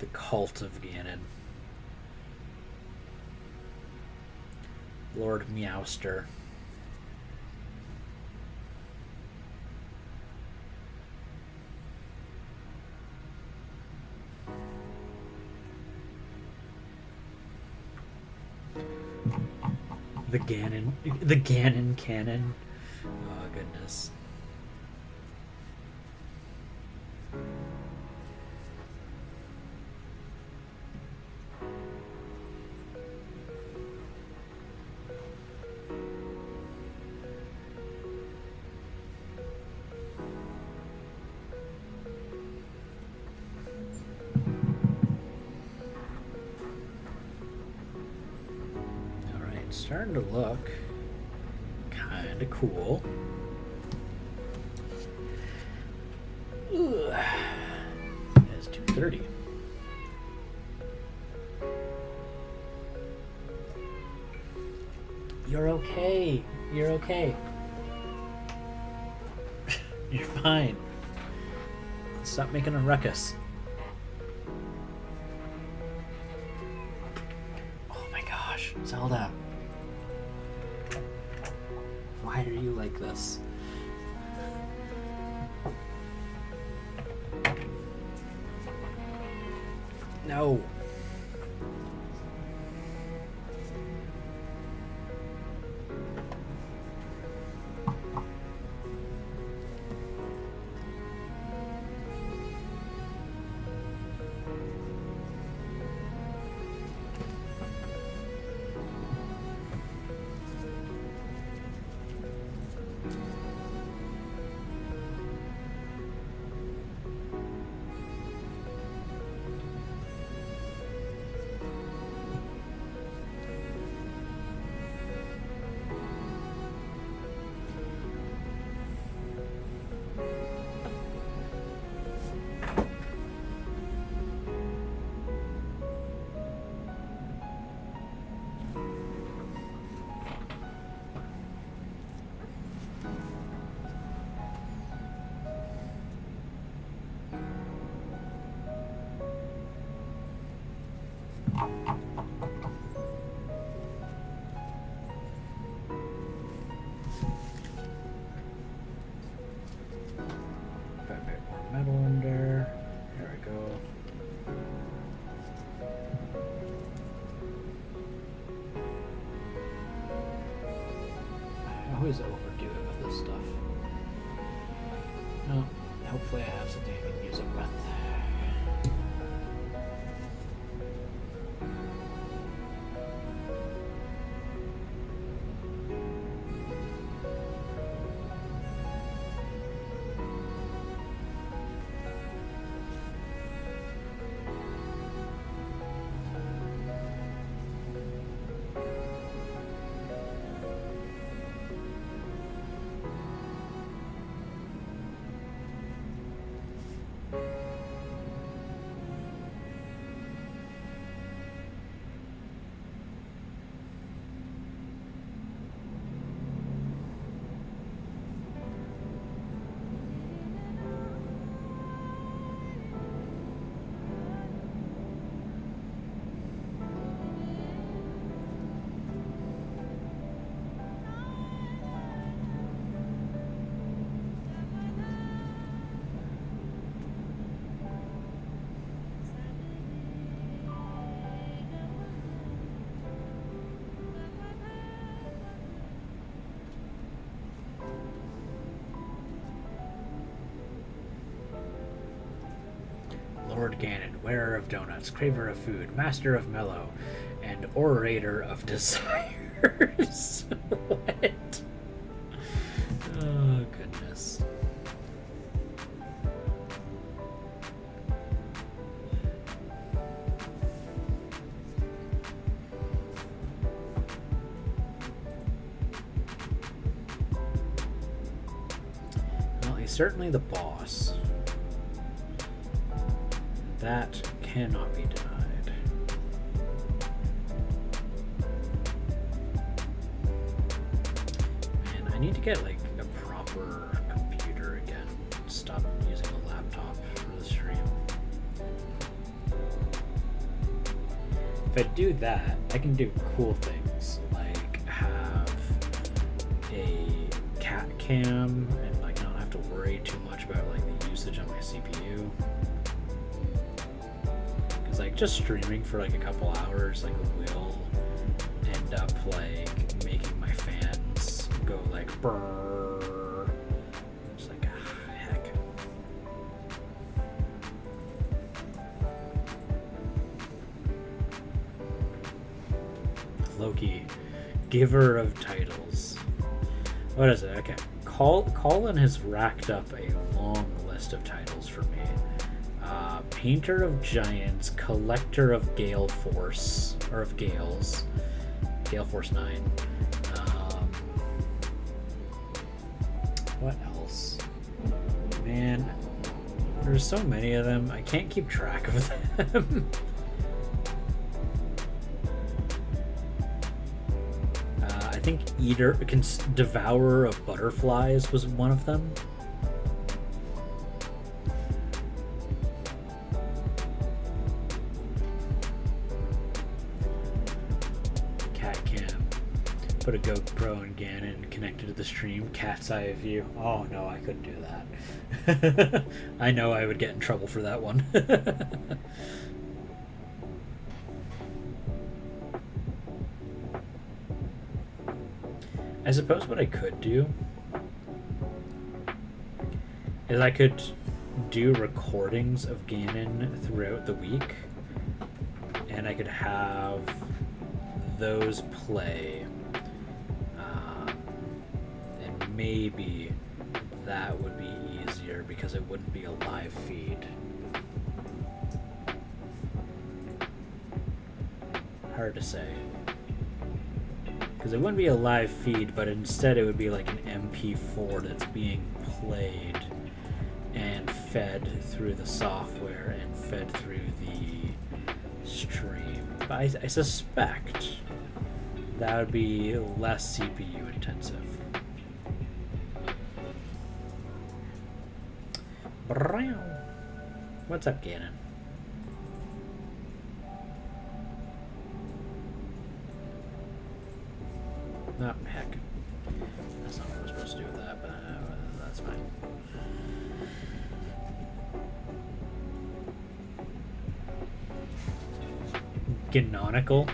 The Cult of Ganon. Lord Meowster. The Ganon Cannon. Oh, goodness. Starting to look kind of cool. Ugh. It's 2:30. You're okay. You're okay. You're fine. Stop making a ruckus. Oh my gosh, Zelda. Why are you like this? No. Metal in there. There we go. I always overdo it with this stuff. Well, hopefully I have something I can use it with. Lord Ganon, wearer of donuts, craver of food, master of mellow, and orator of desires. What? Oh, goodness. Well, he's certainly the boss. That cannot be denied. need to get like a proper computer again. Stop using a laptop for the stream. If I do that, I can do cool things like have a cat cam and like not have to worry too much about like the usage on my CPU. Because like just streaming for like a couple hours like will end up like making my fans go like brrr. It's like heck. Loki, giver of titles. What is it? Okay. Colin has racked up a long list of titles for me. Painter of Giants, Collector of Gale Force, or of Gales. Gale Force 9. What else? Man, there's so many of them. I can't keep track of them. I think Devourer of Butterflies was one of them. Cat cam. Put a GoPro on Ganon and connected to the stream. Cat's eye view. Oh no, I couldn't do that. I know I would get in trouble for that one. I suppose what I could do is I could do recordings of Ganon throughout the week, and I could have those play, and maybe that would be easier because it wouldn't be a live feed. Hard to say. Because it wouldn't be a live feed, but instead it would be like an MP4 that's being played and fed through the software and fed through the stream. But I suspect that would be less CPU intensive. What's up, Ganon? Oh, heck. That's not what I was supposed to do with that, but that's fine. Canonical?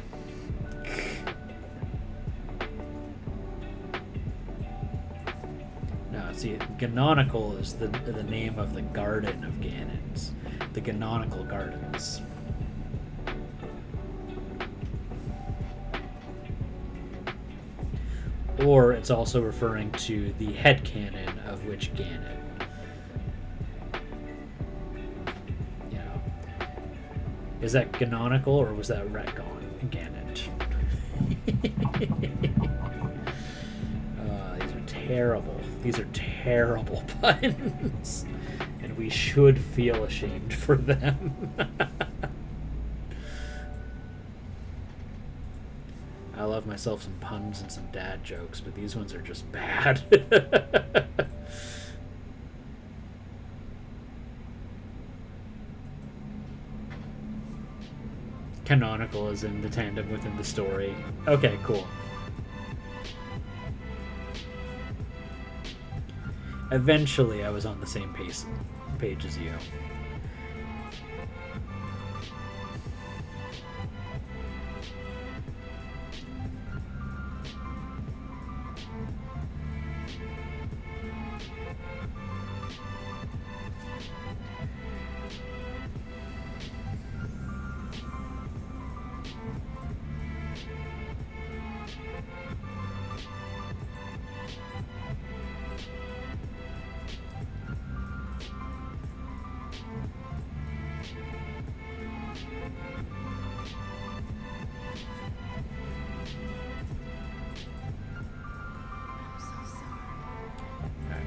No, see, Canonical is the name of the garden of Ganon's. The Canonical Gardens. Or it's also referring to the headcanon of which Ganon. You know. Is that canonical or was that retcon? Ganon. These are terrible. These are terrible puns. And we should feel ashamed for them. I love myself some puns and some dad jokes, but these ones are just bad. Canonical is in the tandem within the story. Okay, cool. Eventually, I was on the same page as you.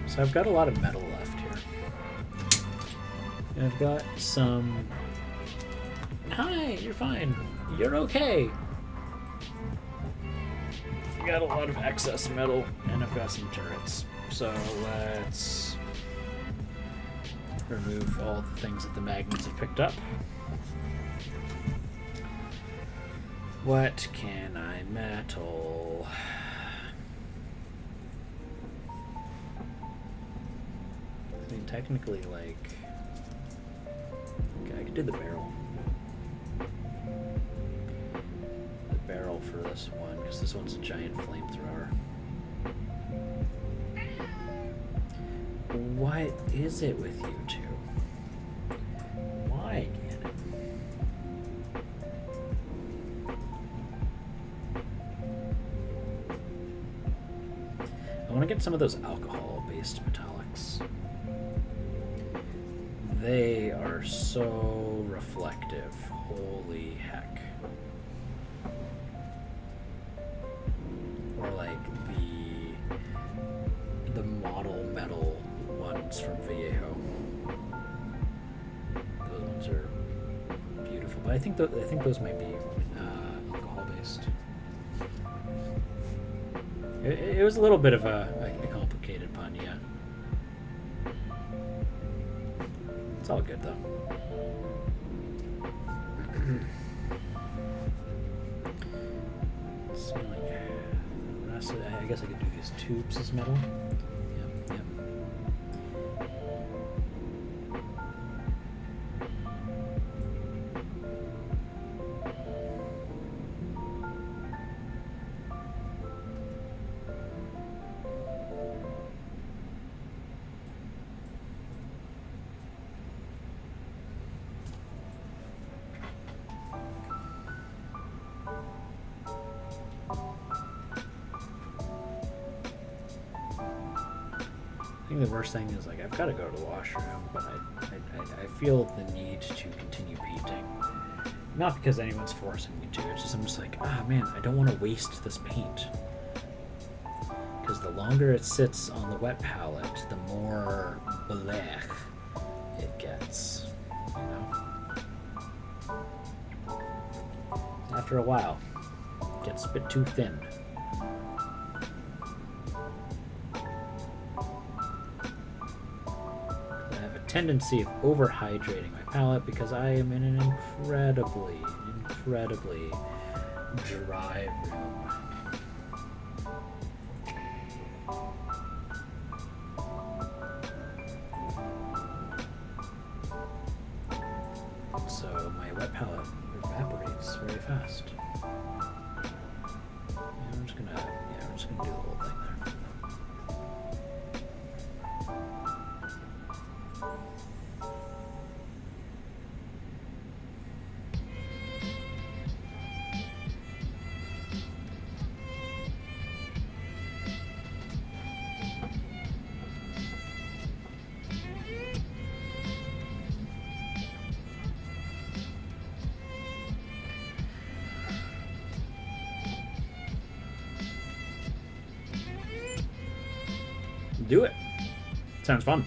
So I've got a lot of metal left here. And I've got some... Hi, you're fine. You're okay. we got a lot of excess metal, and I've got some turrets. So let's remove all the things that the magnets have picked up. What can I metal? I mean, technically, like, okay, I could do the barrel. The barrel for this one, because this one's a giant flamethrower. What is it with you two? Why, Gannon? I want to get some of those alcohol-based metallics. They are so reflective. Holy heck. Or like the model metal ones from Vallejo. Those ones are beautiful, but I think those might be alcohol-based. It was a little bit of a complicated pun, yeah. It's all good though. So like the rest of it, I guess I could do these tubes as metal. Yep, yep. I think the worst thing is, like, I've got to go to the washroom, but I feel the need to continue painting. Not because anyone's forcing me to, it's just I'm just like, ah man, I don't want to waste this paint. Because the longer it sits on the wet palette, the more blech it gets, you know? After a while, it gets a bit too thin. Tendency of overhydrating my palette because I am in an incredibly dry room. So my wet palette evaporates very fast. Yeah, we're just gonna do the whole thing there. Do it. Sounds fun.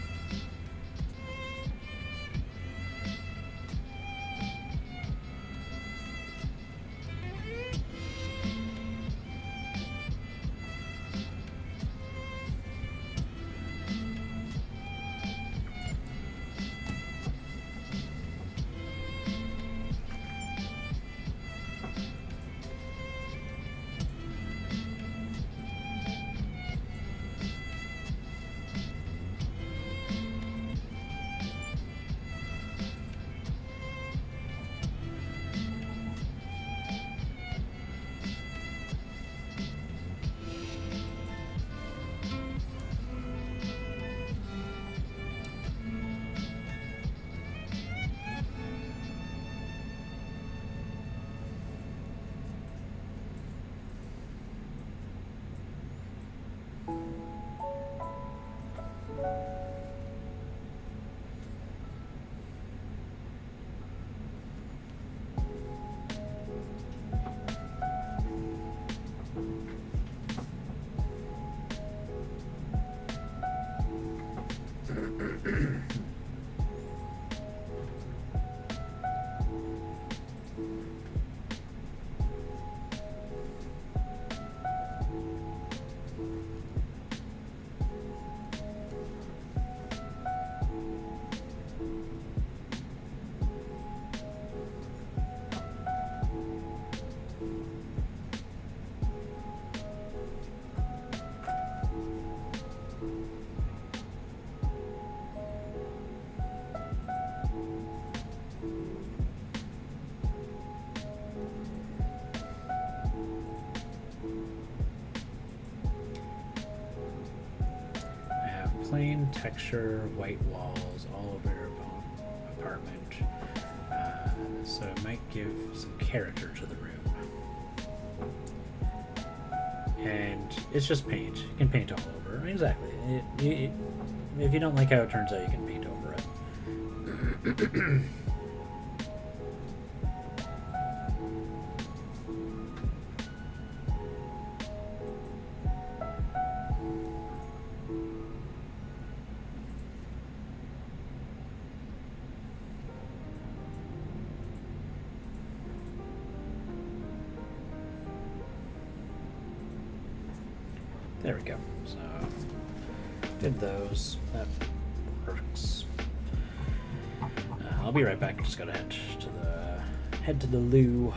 plain texture, white walls all over your apartment. So it might give some character to the room. And it's just paint. You can paint all over. Exactly. If you don't like how it turns out, you can paint over it. There we go. So, did those. That works. I'll be right back. Just gotta head to the loo.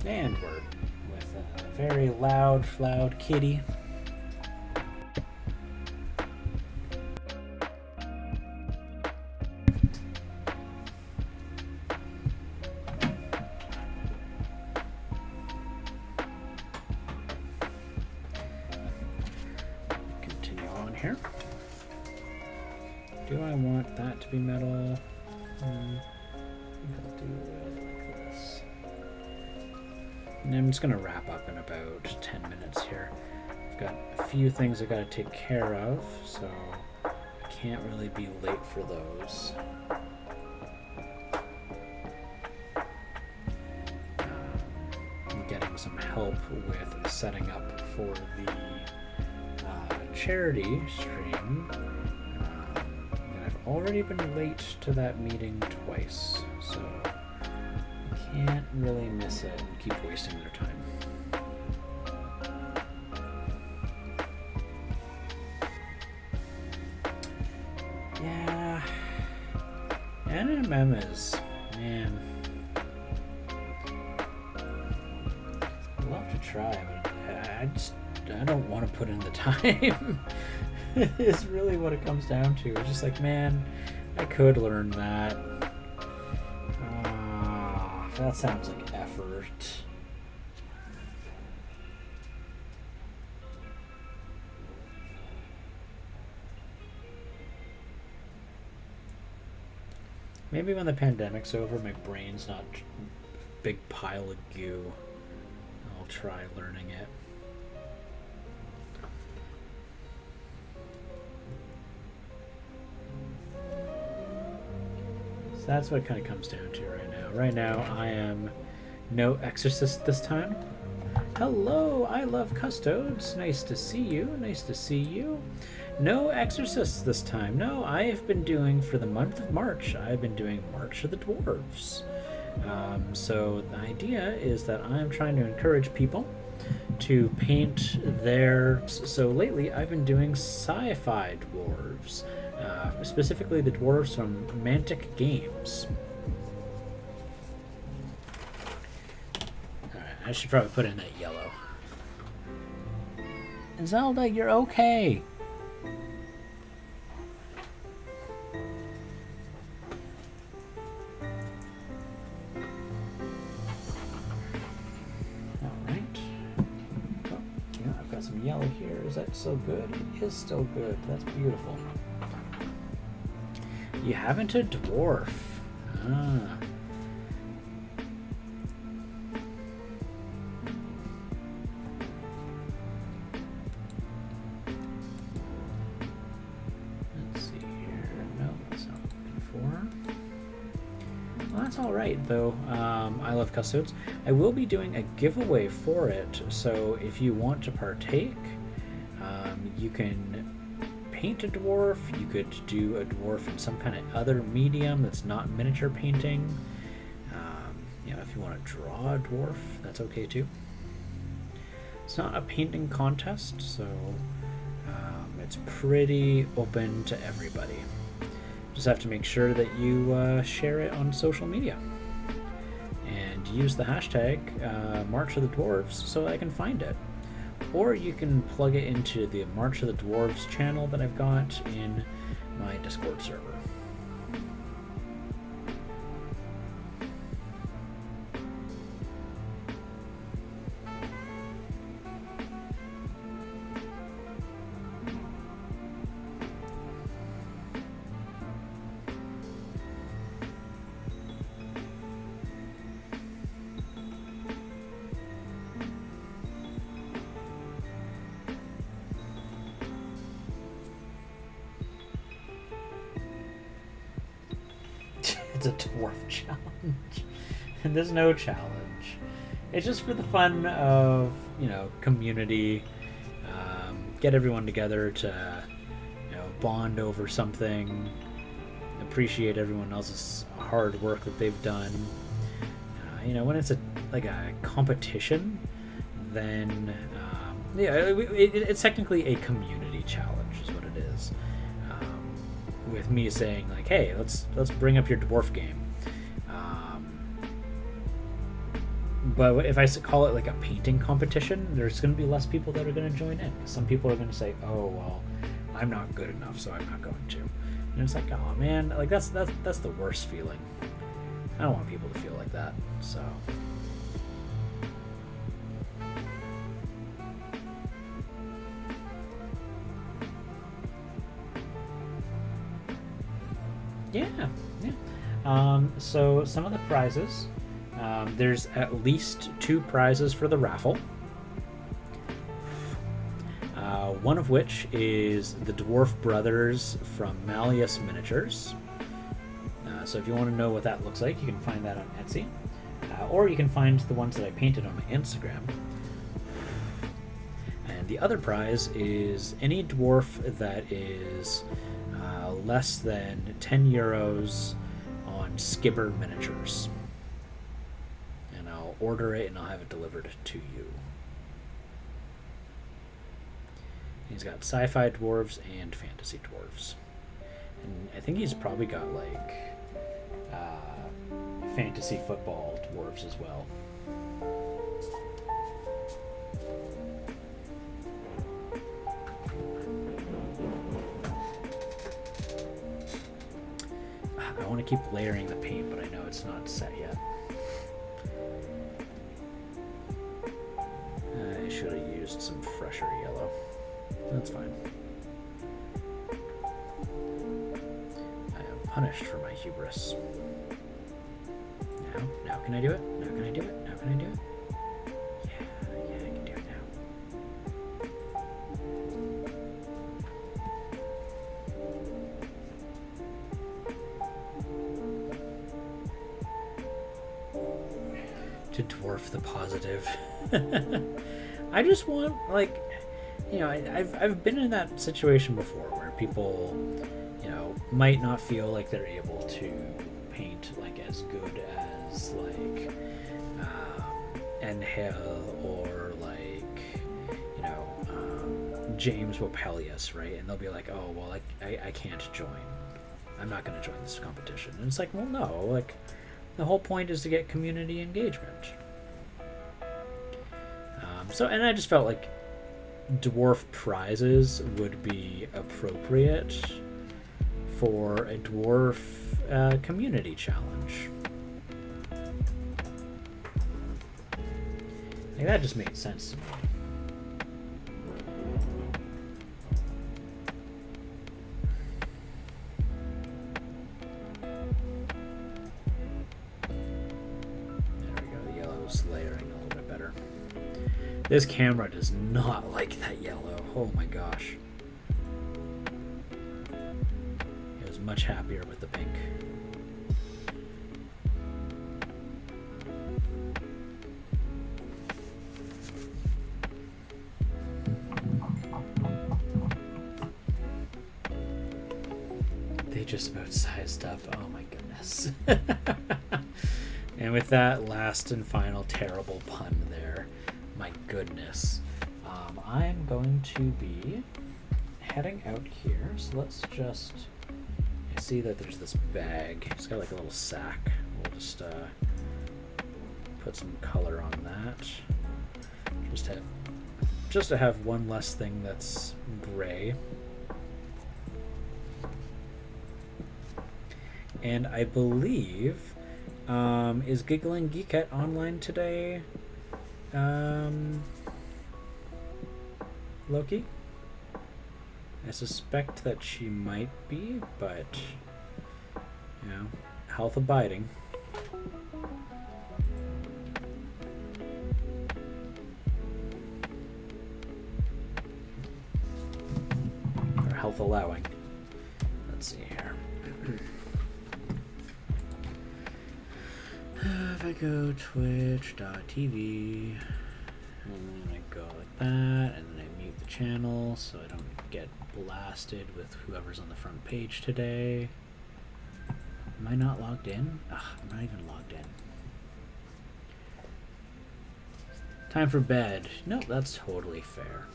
And we're with a very loud kitty. Continue on here. Do I want that to be metal? I think I'll do it like this. And I'm just going to wrap up in about 10 minutes here. I've got a few things I've got to take care of, so I can't really be late for those. I'm getting some help with setting up for the charity stream. And I've already been late to that meeting twice, so I can't really miss it and keep wasting their time. Yeah, NMM is, man, I'd love to try, but I don't want to put in the time. Is really what it comes down to. It's just like, man, I could learn that. That sounds like effort. Maybe when the pandemic's over, my brain's not a big pile of goo, I'll try learning it. So that's what it kind of comes down to right now. Right now, I am no exorcist this time. Hello, I love custodes. Nice to see you. Nice to see you. No exorcists this time. No, I have been doing, for the month of March, I've been doing March of the Dwarves. So the idea is that I'm trying to encourage people to paint their... So lately, I've been doing sci-fi dwarves. Specifically the dwarves from Mantic Games. Alright, I should probably put in that yellow. Zelda, you're okay! Alright. Oh, yeah, I've got some yellow here. Is that still good? It is still good. That's beautiful. You haven't a dwarf. Ah. Let's see here. No, that's not what I'm looking for. Well, that's all right, though. I love custodes. I will be doing a giveaway for it, so if you want to partake, you can paint a dwarf. You could do a dwarf in some kind of other medium that's not miniature painting. If you want to draw a dwarf, that's okay too. It's not a painting contest, so it's pretty open to everybody. Just have to make sure that you share it on social media and use the hashtag March of the Dwarves so I can find it. Or you can plug it into the March of the Dwarves channel that I've got in my Discord server. It's a dwarf challenge. And there's no challenge. It's just for the fun of, community. Get everyone together to, bond over something. Appreciate everyone else's hard work that they've done. When it's a competition, then it's technically a community challenge, is what it is. With me saying hey, let's bring up your dwarf game. But if I call it like a painting competition, there's going to be less people that are going to join in. Some people are going to say, "Oh well, I'm not good enough, so I'm not going to." And it's like, oh man, like that's the worst feeling. I don't want people to feel like that. So. Yeah. So some of the prizes, there's at least 2 prizes for the raffle. One of which is the Dwarf Brothers from Malleus Miniatures. So if you want to know what that looks like, you can find that on Etsy. Or you can find the ones that I painted on my Instagram. And the other prize is any dwarf that is less than 10 euros on Skibber Miniatures. And I'll order it and I'll have it delivered to you. He's got sci-fi dwarves and fantasy dwarves. And I think he's probably got like fantasy football dwarves as well. I want to keep layering the paint, but I know it's not set yet. I should have used some fresher yellow. That's fine. I am punished for my hubris. Now can I do it? Now can I do it? Now can I do it? Yeah, I can do it now. To dwarf the positive. I just want, like, you know, I've been in that situation before where people, you know, might not feel like they're able to paint like as good as like Engel or like, you know, James Wapelius, right? And they'll be like, oh well, like I can't join. I'm not going to join this competition. And it's like, well, no, like the whole point is to get community engagement. So, and I just felt like dwarf prizes would be appropriate for a dwarf community challenge. Like, that just made sense to me. There we go, the yellow's layering a little bit better. This camera does not like that yellow. Oh my gosh. It was much happier with the pink. They just about sized up. Oh my goodness. And with that last and final terrible pun there, my goodness. I'm going to be heading out here. So let's just, I see that there's this bag. It's got like a little sack. We'll just put some color on that. Just to have one less thing that's gray. And I believe, is Giggling Geekette online today? Loki? I suspect that she might be, but, you know, health abiding. Or health allowing. Let's see here. If I go twitch.tv, and then I go like that, and then I mute the channel so I don't get blasted with whoever's on the front page today. Am I not logged in? Ugh, I'm not even logged in. Time for bed. Nope, that's totally fair.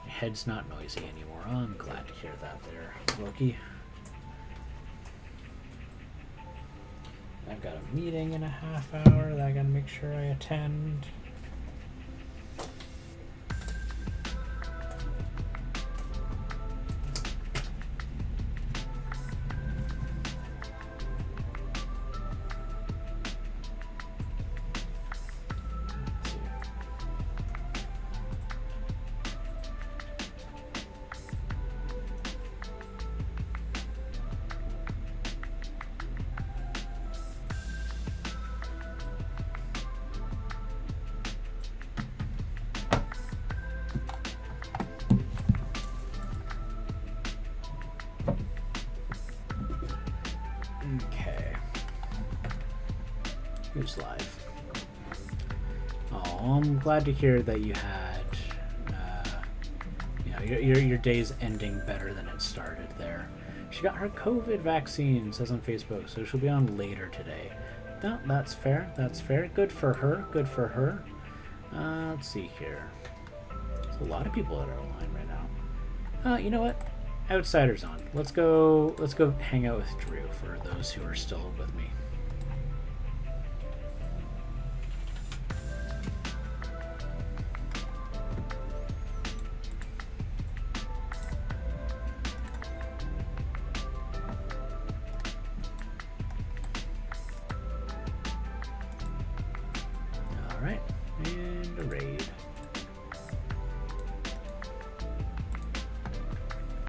My head's not noisy anymore. Oh, I'm glad to hear that there, Loki. I've got a meeting in a half hour that I gotta make sure I attend. Okay. Who's live? Oh, I'm glad to hear that you had, your day's ending better than it started there. She got her COVID vaccine, says on Facebook, so she'll be on later today. No, that's fair. That's fair. Good for her. Good for her. Let's see here. There's a lot of people that are online right now. You know what? Outsiders on. Let's go hang out with Drew for those who are still with me.